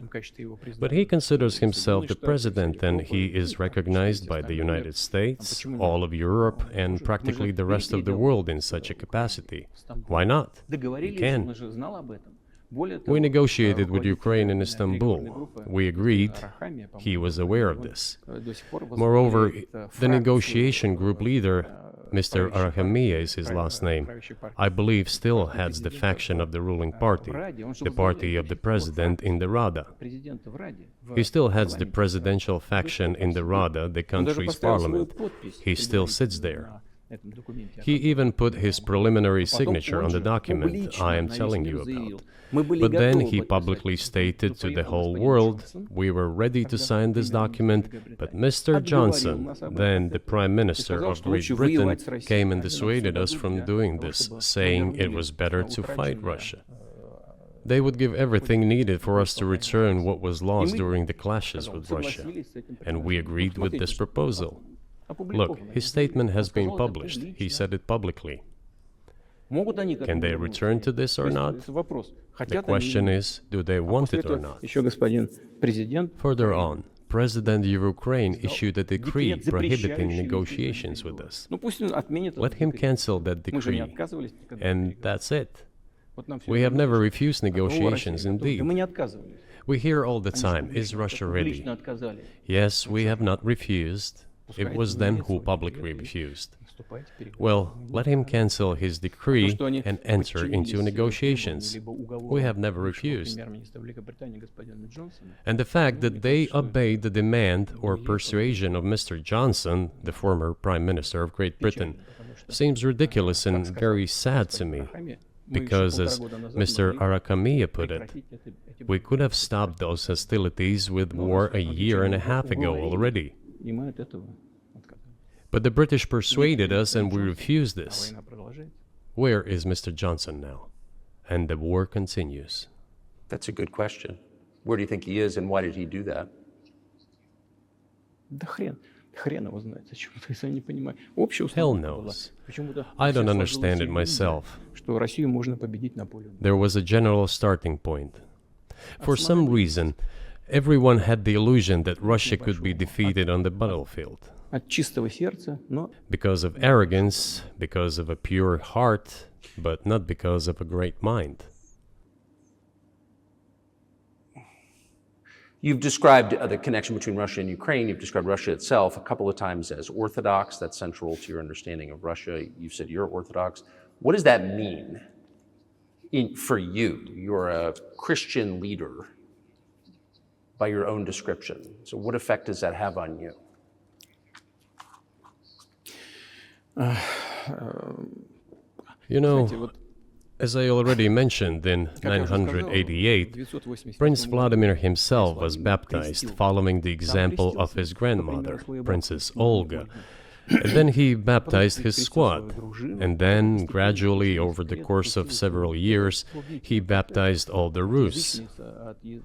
But he considers himself the president, and he is recognized by the United States, all of Europe, and practically the rest of the world in such a capacity. Why not? He can. We negotiated with Ukraine in Istanbul. We agreed. He was aware of this. Moreover, the negotiation group leader, Mr. Arahamiya is his last name, I believe still heads the faction of the ruling party, the party of the president in the Rada. He still heads the presidential faction in the Rada, the country's parliament. He still sits there. He even put his preliminary signature on the document I am telling you about. But then he publicly stated to the whole world, we were ready to sign this document, but Mr. Johnson, then the Prime Minister of Great Britain, came and dissuaded us from doing this, saying it was better to fight Russia. They would give everything needed for us to return what was lost during the clashes with Russia. And we agreed with this proposal. Look, his statement has been published. He said it publicly. Can they return to this or not? The question is, do they want it or not? Further on, President of Ukraine issued a decree prohibiting negotiations with us. Let him cancel that decree, and that's it. We have never refused negotiations, indeed. We hear all the time, is Russia ready? Yes, we have not refused. It was them who publicly refused. Well, let him cancel his decree and enter into negotiations. We have never refused. And the fact that they obeyed the demand or persuasion of Mr. Johnson, the former Prime Minister of Great Britain, seems ridiculous and very sad to me. Because, as Mr. Arahamiya put it, we could have stopped those hostilities with war a year and a half ago already. But the British persuaded us and we refused this. Where is Mr. Johnson now? And the war continues. That's a good question. Where do you think he is and why did he do that? Hell knows. I don't understand it myself. There was a general starting point. For some reason, everyone had the illusion that Russia could be defeated on the battlefield. Because of arrogance, because of a pure heart, but not because of a great mind. You've described the connection between Russia and Ukraine. You've described Russia itself a couple of times as Orthodox. That's central to your understanding of Russia. You've said you're Orthodox. What does that mean for you? You're a Christian leader by your own description. So what effect does that have on you? You know, as I already mentioned, in 988, Prince Vladimir himself was baptized following the example of his grandmother, Princess Olga. And then he baptized his squad. And then, gradually, over the course of several years, he baptized all the Rus.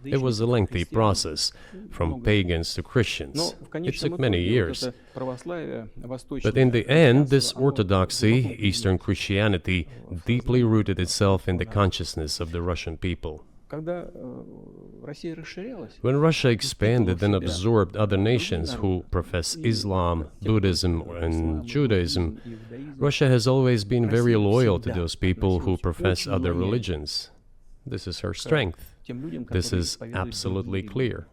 It was a lengthy process, from pagans to Christians. It took many years. But in the end, this orthodoxy, Eastern Christianity, deeply rooted itself in the consciousness of the Russian people. When Russia expanded and absorbed other nations who profess Islam, Buddhism, and Judaism, Russia has always been very loyal to those people who profess other religions. This is her strength. This is absolutely clear.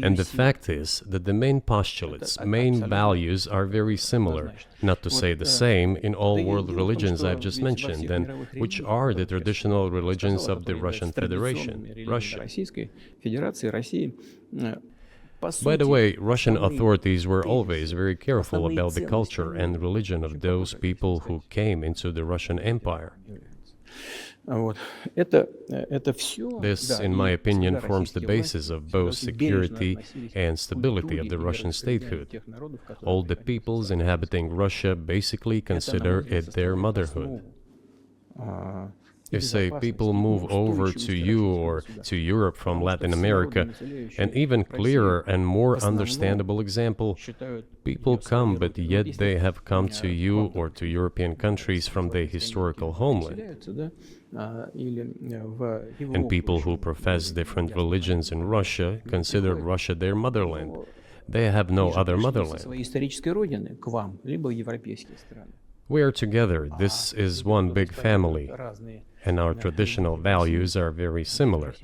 And the fact is that the main postulates, main values are very similar, not to say the same, in all world religions I've just mentioned, and which are the traditional religions of the Russian Federation, Russia. By the way, Russian authorities were always very careful about the culture and religion of those people who came into the Russian Empire. This, in my opinion, forms the basis of both security and stability of the Russian statehood. All the peoples inhabiting Russia basically consider it their motherhood. If, say, people move over to you or to Europe from Latin America, an even clearer and more understandable example, people come, but yet they have come to you or to European countries from their historical homeland. And people who profess different religions in Russia consider Russia their motherland. They have no other motherland. We are together. This is one big family, and our traditional values are very similar.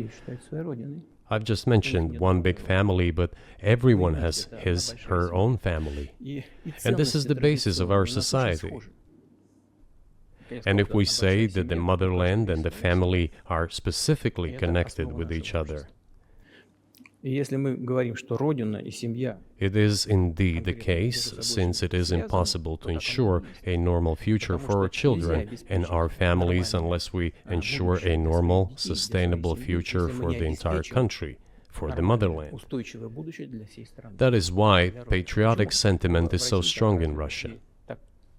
I've just mentioned one big family, but everyone has his, her own family. And this is the basis of our society. And if we say that the motherland and the family are specifically connected with each other, it is indeed the case, since it is impossible to ensure a normal future for our children and our families unless we ensure a normal, sustainable future for the entire country, for the motherland. That is why patriotic sentiment is so strong in Russia.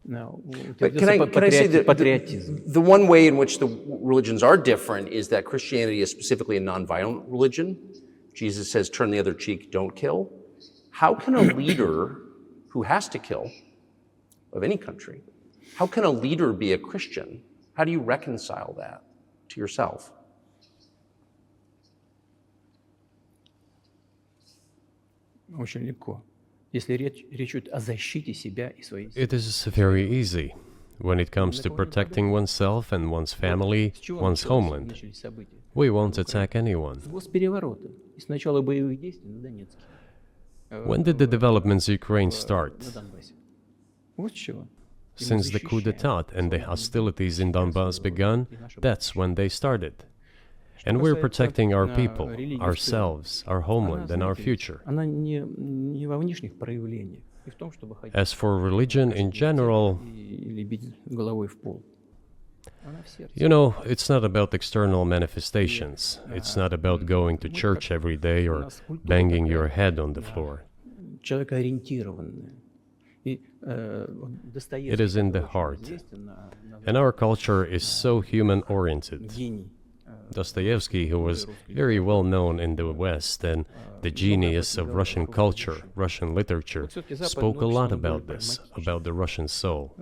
But can I say that the one way in which the religions are different is that Christianity is specifically a nonviolent religion. Jesus says, turn the other cheek, don't kill. How can a leader who has to kill, of any country, how can a leader be a Christian? How do you reconcile that to yourself? It is very easy when it comes to protecting oneself and one's family, one's homeland. We won't attack anyone. When did the developments in Ukraine start? Since the coup d'etat and the hostilities in Donbass began, that's when they started. And we're protecting our people, ourselves, our homeland, and our future. As for religion in general, you know, it's not about external manifestations. It's not about going to church every day or banging your head on the floor. It is in the heart. And our culture is so human-oriented. Dostoevsky, who was very well known in the West and the genius of Russian culture, Russian literature, spoke a lot about this, about the Russian soul.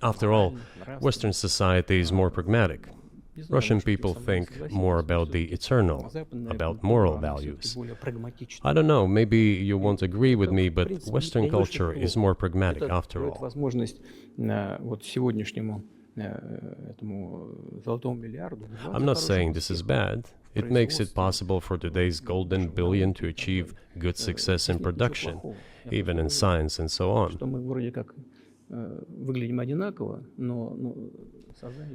After all, Western society is more pragmatic. Russian people think more about the eternal, about moral values. I don't know, maybe you won't agree with me, but Western culture is more pragmatic after all. I'm not saying this is bad. It makes it possible for today's golden billion to achieve good success in production, even in science and so on.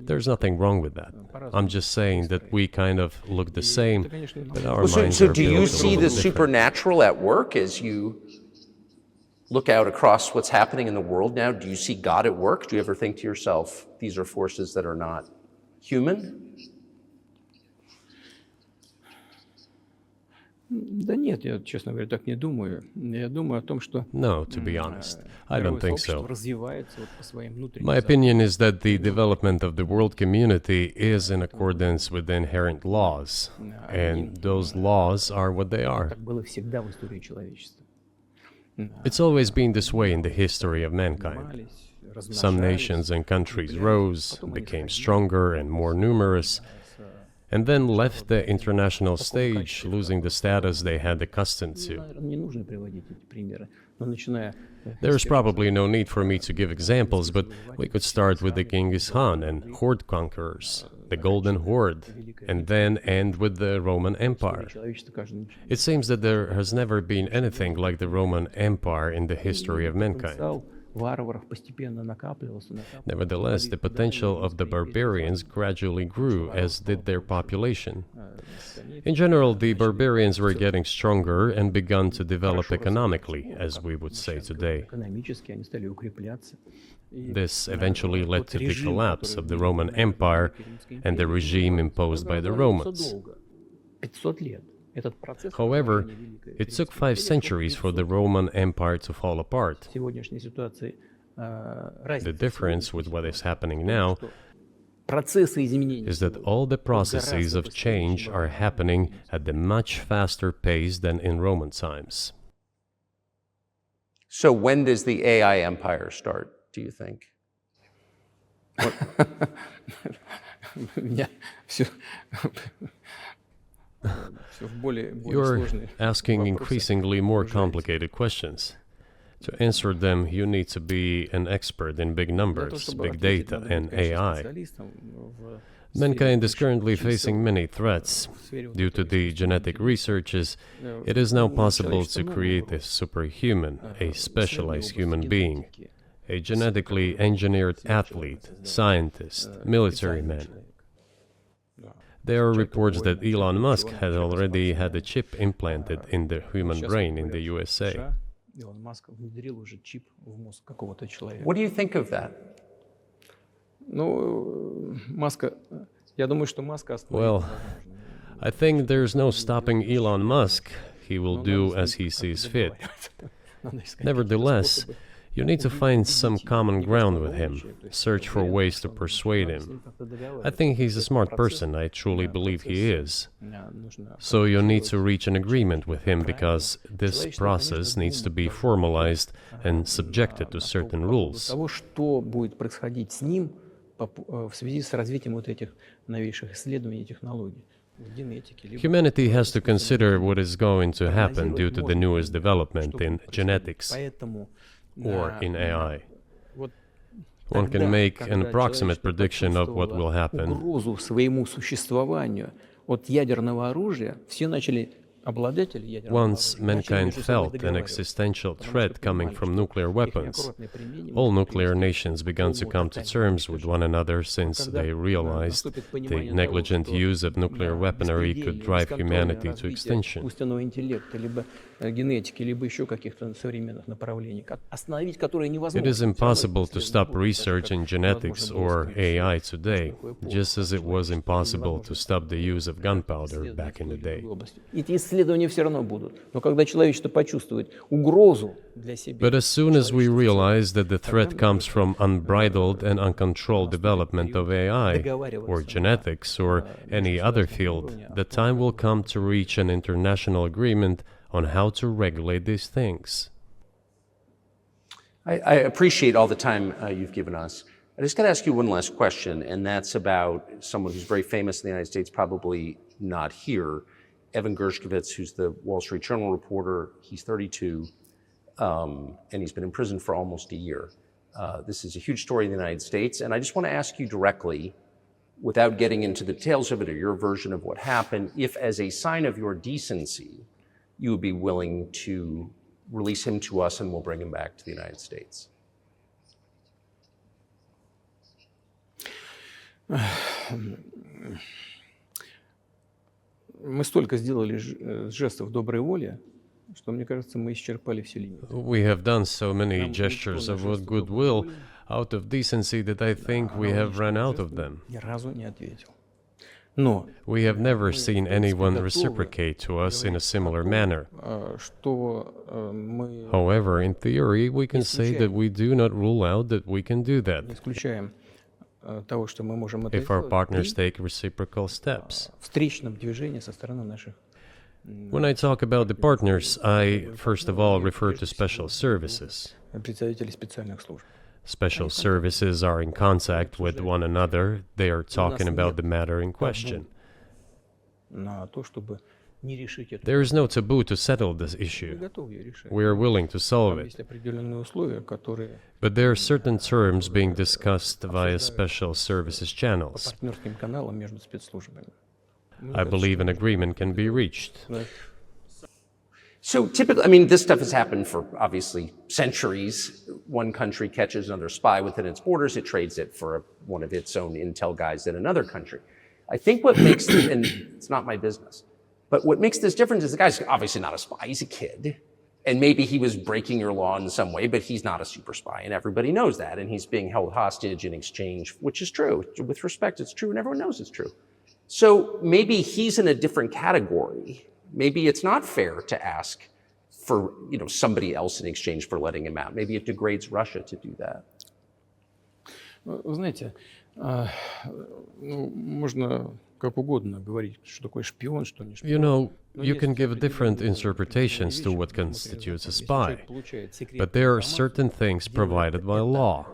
There's nothing wrong with that. I'm just saying that we kind of look the same, but our minds are So do you see the supernatural at work as you look out across what's happening in the world now? Do you see God at work? Do you ever think to yourself, these are forces that are not human? No, to be honest, I don't think so. My opinion is that the development of the world community is in accordance with the inherent laws, and those laws are what they are. It's always been this way in the history of mankind. Some nations and countries rose, became stronger and more numerous, and then left the international stage, losing the status they had accustomed to. There's probably no need for me to give examples, but we could start with the Genghis Khan and horde conquerors, the Golden Horde, and then end with the Roman Empire. It seems that there has never been anything like the Roman Empire in the history of mankind. Nevertheless, the potential of the barbarians gradually grew, as did their population. In general, the barbarians were getting stronger and began to develop economically, as we would say today. This eventually led to the collapse of the Roman Empire and the regime imposed by the Romans. Этот процесс However, разрушения Великой it took 5 Римской centuries for the Roman Empire to fall apart. в сегодняшней ситуации The разница difference with what is happening now процессы изменений is that all the processes of change are happening at a much faster pace than in Roman times. So when does the AI empire start, do you think? у меня всё в более You're сложные asking вопросы. increasingly more complicated questions. To answer them, you need to be an expert in big Для того, numbers, чтобы big ответить, data, надо быть, and конечно, AI. специалистом в Mankind is сфере currently чисел. facing many threats. В сфере вот Due to этой the genetic researches, it is now possible to create a superhuman, a specialized human being, a genetically engineered athlete, scientist, military man. There are reports that Elon Musk had already had a chip implanted in the human brain in the USA. Илон Маск внедрил уже чип в мозг какого-то человека. What do you think of that? Ну, Маска, я думаю, что Маска Well, остановить I think there's no stopping Elon Musk. He will do as he sees fit. Nevertheless, you need to find some common ground with him, search for ways to persuade him. I think he's a smart person, I truly believe he is. So you need to reach an agreement with him because this process needs to be formalized and subjected to certain rules. того, что будет происходить с ним в связи с развитием вот этих новейших исследований и технологий в генетике. Humanity has to consider what is going to happen due to the newest development in genetics or in AI. One can make an approximate prediction of what will happen. Угрозу своему существованию от ядерного оружия все начали обладатели ядерного Once mankind felt an existential threat coming from nuclear weapons, all nuclear nations began to come to terms with one another since they realized the negligent use of nuclear weaponry could drive humanity to extinction. Искусственного интеллекта, либо генетики, либо еще каких-то современных направлений, остановить которые невозможно. It is impossible to stop research in genetics or AI today, just as it was impossible to stop the use of gunpowder back in the day. Эти исследования все равно будут. Но когда человечество почувствует угрозу для себя, But as soon as we realize that the threat comes from unbridled and uncontrolled development of AI, or genetics, or any other field, the time will come to reach an international agreement on how to regulate these things. I appreciate all the time you've given us. I just got to ask you one last question, and that's about someone who's very famous in the United States, probably not here, Evan Gershkovich, who's the Wall Street Journal reporter. He's 32, and he's been in prison for almost a year. This is a huge story in the United States, and I just want to ask you directly, without getting into the details of it or your version of what happened, if as a sign of your decency, you would be willing to release him to us and we'll bring him back to the United States. мы столько сделали жестов доброй воли, что, мне кажется, мы исчерпали все лимиты. We have done so many gestures of goodwill out of decency that I think we have run out of them. Ни разу не ответил. Но We have never seen anyone reciprocate to us in a similar manner. что мы However, in theory, we can say that we do not rule out that we can do не that исключаем того, что мы можем это if our сделать partners при take reciprocal steps. встречном движении со стороны наших When I talk about the partners, I first of all refer to special services. представителей специальных служб. Special services are in contact with one another. They are talking about the matter in question. На то, чтобы не решить это. There is no taboo to settle this Мы issue. готовы ее решать. We are willing to solve Там it. есть определенные условия, которые But there are certain terms being discussed via special services по channels. партнерским каналам между спецслужбами. I believe an agreement can be reached. So typically, I mean, this stuff has happened for obviously centuries. One country catches another spy within its borders, it trades it for one of its own intel guys in another country. I think what makes, and it's not my business, but what makes this different is the guy's obviously not a spy, he's a kid. And maybe he was breaking your law in some way, but he's not a super spy, and everybody knows that. And he's being held hostage in exchange, which is true. With respect, it's true, and everyone knows it's true. So maybe he's in a different category maybe it's not fair to ask for, somebody else in exchange for letting him out. Maybe it degrades Russia to do that. Вы знаете, можно как угодно говорить, что такое шпион, что не шпион. You can give different interpretations to what constitutes a spy, but there are certain things provided by law.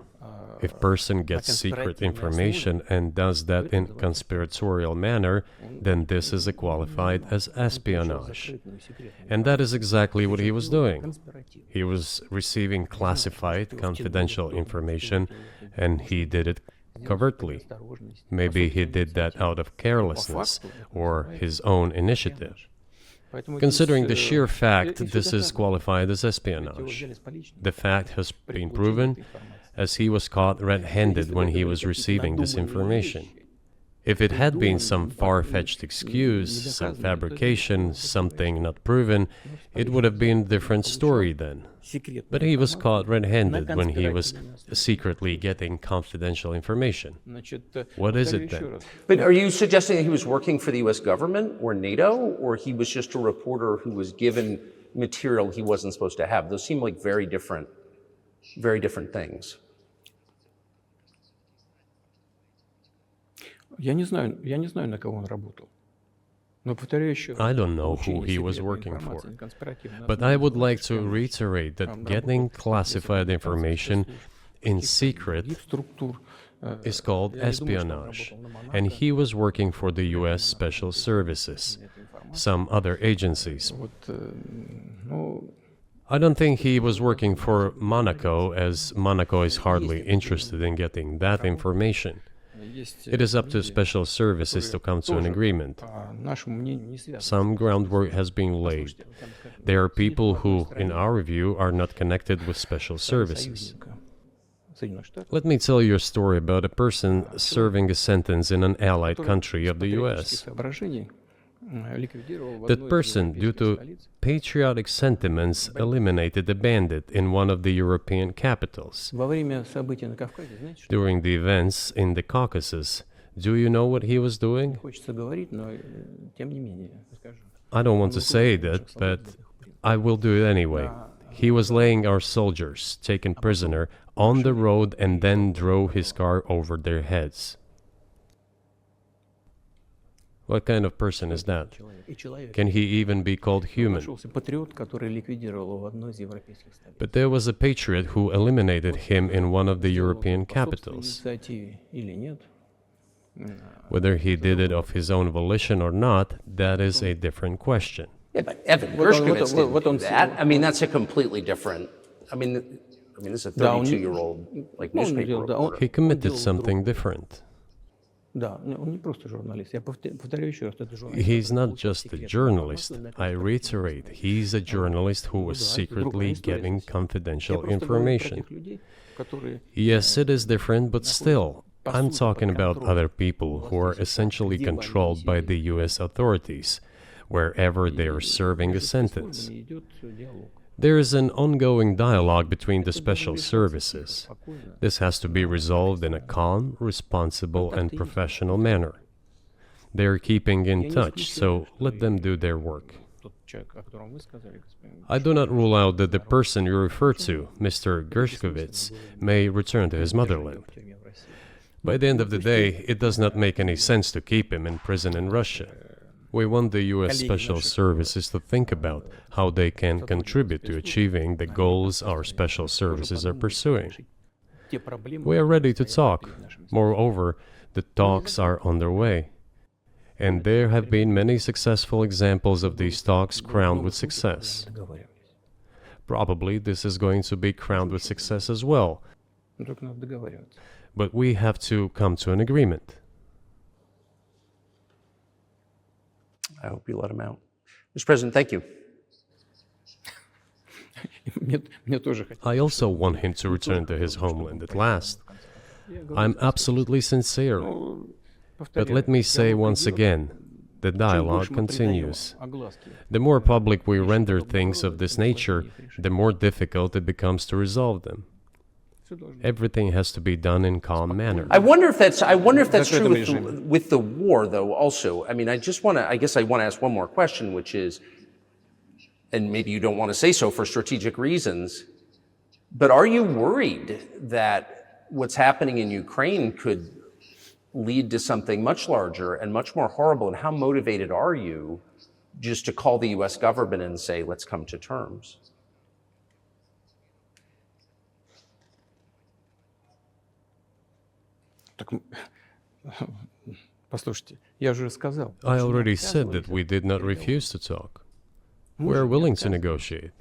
If a person gets secret information and does that in conspiratorial manner, then this is qualified as espionage. And that is exactly what he was doing. He was receiving classified, confidential information, and he did it covertly. Maybe he did that out of carelessness or his own initiative. Considering the sheer fact, this is qualified as espionage. The fact has been proven, as he was caught red-handed when he was receiving this information. If it had been some far-fetched excuse, some fabrication, something not proven, it would have been a different story then. But he was caught red-handed when he was secretly getting confidential information. What is it then? But are you suggesting that he was working for the US government or NATO, or he was just a reporter who was given material he wasn't supposed to have? Those seem like very different things. Я не знаю, на кого он работал. Но повторяю еще раз. I don't know who he was working for, but I would like to reiterate that getting classified information in secret is called espionage, and he was working for the US Special Services, some other agencies. I don't think he was working for Monaco, as Monaco is hardly interested in getting that information. It is up to special services to come to an agreement. Some groundwork has been laid. There are people who, in our view, are not connected with special services. Let me tell you a story about a person serving a sentence in an allied country of the US. That person, due to patriotic sentiments, eliminated a bandit in one of the European capitals. During the events in the Caucasus, do you know what he was doing? I don't want to say that, but I will do it anyway. He was laying our soldiers, taken prisoner, on the road and then drove his car over their heads. What kind of person is that? Can he even be called human? But there was a patriot who eliminated him in one of the European capitals. Whether he did it of his own volition or not, that is a different question. Yeah, but Evan Gershkovich didn't do that. I mean, that's a completely different... I mean, this is a 32-year-old newspaper reporter. He committed something different. He's not just a journalist. I reiterate, he's a journalist who was secretly getting confidential information. Yes, it is different, but still, I'm talking about other people who are essentially controlled by the US authorities, wherever they are serving a sentence. There is an ongoing dialogue between the special services. This has to be resolved in a calm, responsible, and professional manner. They are keeping in touch, so let them do their work. I do not rule out that the person you refer to, Mr. Gershkovich, may return to his motherland. By the end of the day, it does not make any sense to keep him in prison in Russia. We want the US Special Services to think about how they can contribute to achieving the goals our special services are pursuing. We are ready to talk. Moreover, the talks are underway. And there have been many successful examples of these talks crowned with success. Probably this is going to be crowned with success as well. But we have to come to an agreement. I hope you let him out. Mr. President, thank you. I also want him to return to his homeland at last. I'm absolutely sincere. But let me say once again, the dialogue continues. The more public we render things of this nature, the more difficult it becomes to resolve them. Everything has to be done in calm manner. I wonder if that's true with the war, though, also. I mean, I guess I want to ask one more question, which is, and maybe you don't want to say so for strategic reasons, but are you worried that what's happening in Ukraine could lead to something much larger and much more horrible? And how motivated are you just to call the US government and say, let's come to terms? I already said that we did not refuse to talk. We are willing to negotiate.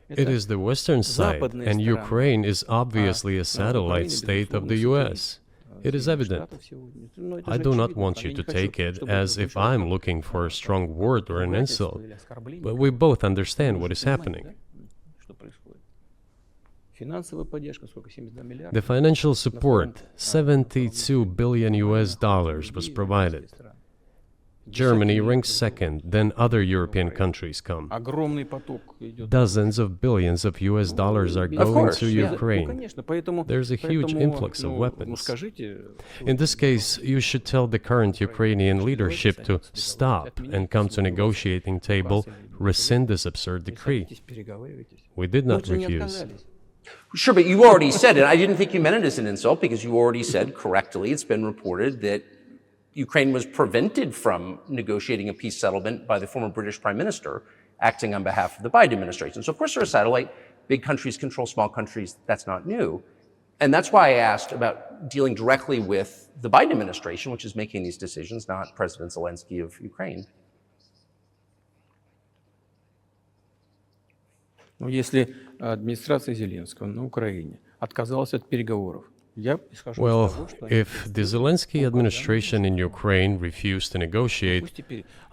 It is the Western side, and Ukraine is obviously a satellite state of the US. It is evident. I do not want you to take it as if I'm looking for a strong word or an insult, but we both understand what is happening. The financial support, $72 billion was provided. Germany ranks second, then other European countries come. Dozens of billions of US dollars are going to Ukraine. There's a huge influx of weapons. In this case, you should tell the current Ukrainian leadership to stop and come to negotiating table, rescind this absurd decree. We did not refuse. Sure, but you already said it. I didn't think you meant it as an insult because you already said correctly, it's been reported that Ukraine was prevented from negotiating a peace settlement by the former British Prime Minister acting on behalf of the Biden administration. So of course they're a satellite. Big countries control small countries. That's not new. And that's why I asked about dealing directly with the Biden administration, which is making these decisions, not President Zelensky of Ukraine. Если администрация Зеленского на Украине отказалась от переговоров, well, if the Zelensky administration in Ukraine refused to negotiate,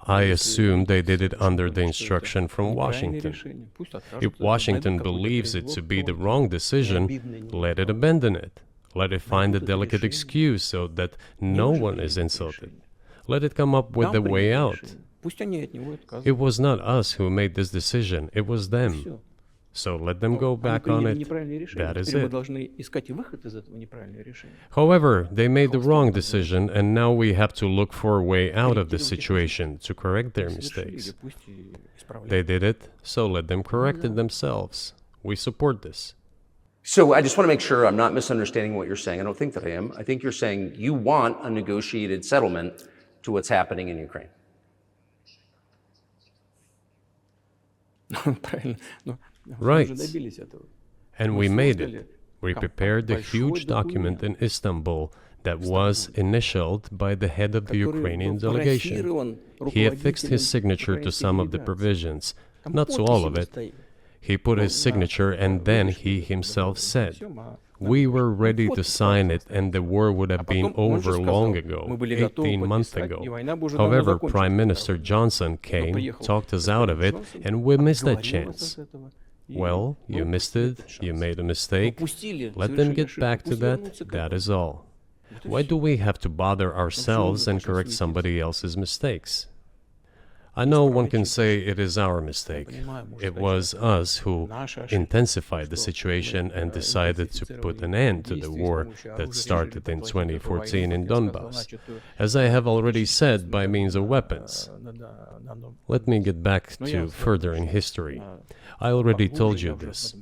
I assume they did it under the instruction from Washington. If Washington believes it to be the wrong decision, let it abandon it. Let it find a delicate excuse so that no one is insulted. Let it come up with a way out. It was not us who made this decision, it was them. So let them go back on it. That is it. However, they made the wrong decision, and now we have to look for a way out of the situation to correct their mistakes. They did it, so let them correct it themselves. We support this. So I just want to make sure I'm not misunderstanding what you're saying. I don't think that I am. I think you're saying you want a negotiated settlement to what's happening in Ukraine. Right. And we made it. We prepared a huge document in Istanbul that was initialed by the head of the Ukrainian delegation. He affixed his signature to some of the provisions, not to all of it. He put his signature and then he himself said, we were ready to sign it and the war would have been over long ago, 18 months ago. However, Prime Minister Johnson came, talked us out of it, and we missed that chance. Well, you missed it, you made a mistake, let them get back to that, that is all. Why do we have to bother ourselves and correct somebody else's mistakes? I know one can say it is our mistake. It was us who intensified the situation and decided to put an end to the war that started in 2014 in Donbass, as I have already said, by means of weapons. Let me get back to further in history. I already told you this.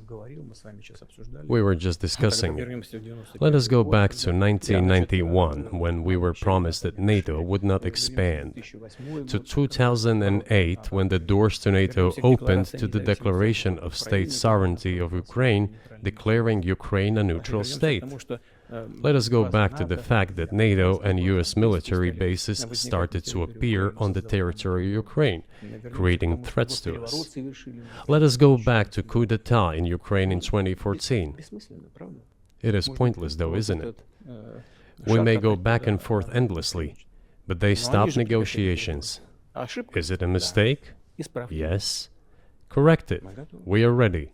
We were just discussing it. Let us go back to 1991, when we were promised that NATO would not expand, to 2008, when the doors to NATO opened to the declaration of state sovereignty of Ukraine, declaring Ukraine a neutral state. Let us go back to the fact that NATO and US military bases started to appear on the territory of Ukraine, creating threats to us. Let us go back to coup d'etat in Ukraine in 2014. It is pointless though, isn't it? We may go back and forth endlessly, but they stopped negotiations. Is it a mistake? Yes. Correct it. We are ready.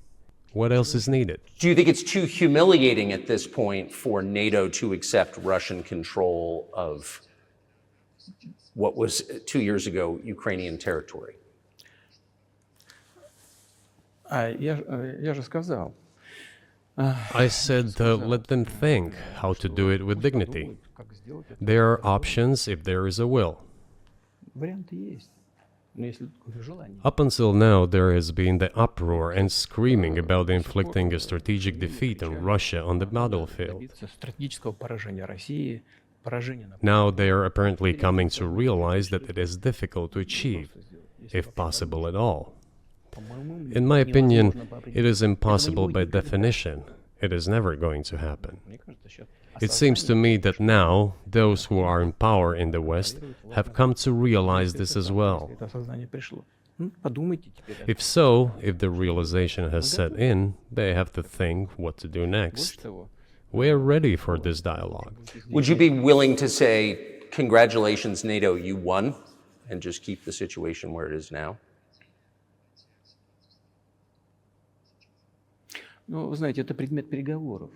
What else is needed? Do you think it's too humiliating at this point for NATO to accept Russian control of what was 2 years ago Ukrainian territory? Я же сказал, I said, let them think how to do it with dignity. There are options if there is a will. Варианты есть. Но если желание. Up until now, there has been the uproar and screaming about inflicting a strategic defeat on Russia on the battlefield. Стратегического поражения России, поражения на Now they are apparently coming to realize that it is difficult to achieve, if possible at all. In my opinion, it is impossible by definition. It is never going to happen. It seems to me that now those who are in power in the West have come to realize this as well. это осознание пришло. Подумайте теперь. If so, if the realization has set in, they have to think what to do next. We are ready for this dialogue. Would you be willing to say, congratulations, NATO, you won, and just keep the situation where it is now? Ну, вы знаете, это предмет переговоров.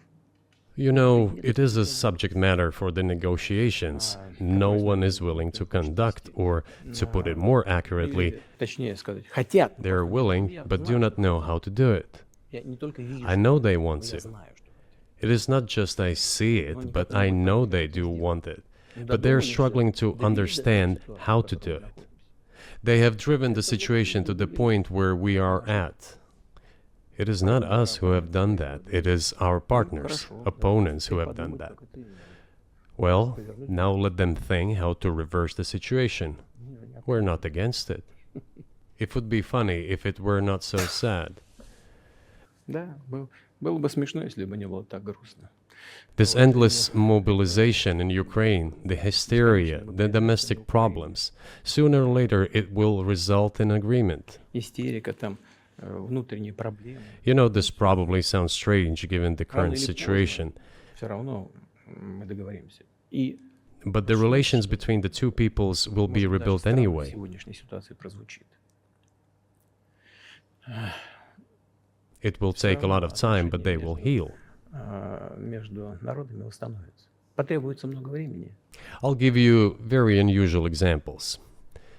You know, it is a subject matter for the negotiations. No one is willing to conduct, or, to put it more accurately, Точнее сказать, хотят. they are willing but do not know how to do it. Я не только вижу, I know they want я to. знаю, что. It is not just I see it, but I know they do want it. But they're struggling to understand how to do it. They have driven the situation to the point where we are at. It is not us who have done that. It is our partners, opponents who have done that. Well, now let them think how to reverse the situation. We're not against it. It would be funny if it were not so sad. Да, было бы смешно, если бы не было так грустно. This endless mobilization in Ukraine, the hysteria, the domestic problems, sooner or later it will result in agreement. Истерика, там, внутренние проблемы. You know, this probably sounds strange given the current situation, Все равно мы договоримся. И but the relations between the two peoples will be может, даже rebuilt странно в anyway. сегодняшней ситуации прозвучит. It will take a lot of time, but they will heal. Между народами восстановится. Потребуется много времени. I'll give you very unusual examples.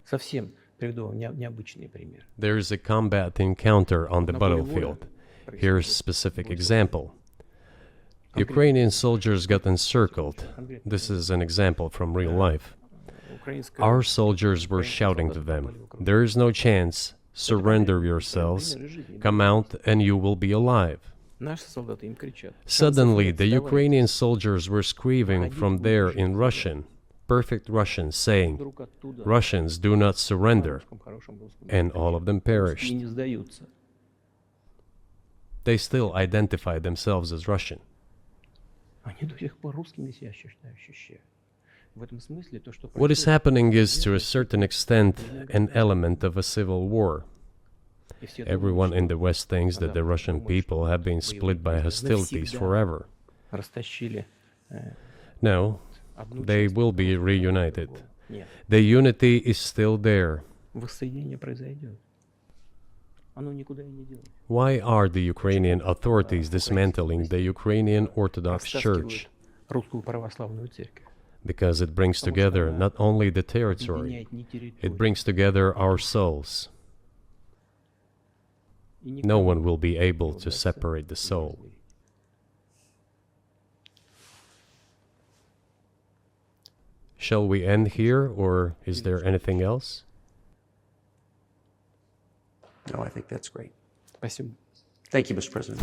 Совсем приведу вам необычный пример. There is a combat encounter on the battlefield. Here's a specific example. Ukrainian soldiers got encircled. This is an example from real life. Украинская Our soldiers were shouting to them, "There is no chance. Surrender yourselves. Come out and you will be alive." Наши солдаты им кричат. Suddenly, the Ukrainian soldiers were screaming from there in Russian, perfect Russian, saying, Вдруг оттуда "Russians, do not surrender." на хорошем русском And all of them и perished. не сдаются. They still identified themselves as Russian. Они до сих пор русскими себя ощущают. В этом смысле то, что What is happening is, to a certain extent, an element of a civil war. Everyone in the West thinks that the Russian people have been split by hostilities forever. растащили No, одну they часть. will be reunited. Нет, The unity is still there. воссоединение произойдет. Оно никуда и не делается. Why are the Ukrainian authorities dismantling the Ukrainian Orthodox Church? Растаскивают русскую православную церковь. Because it brings together not only the territory, Объединяет не территорию. it brings together our souls. И никто No one will be able to separate the soul. Shall we end here, or is there anything else? No, I think that's great. Спасибо. Thank you, Mr. President.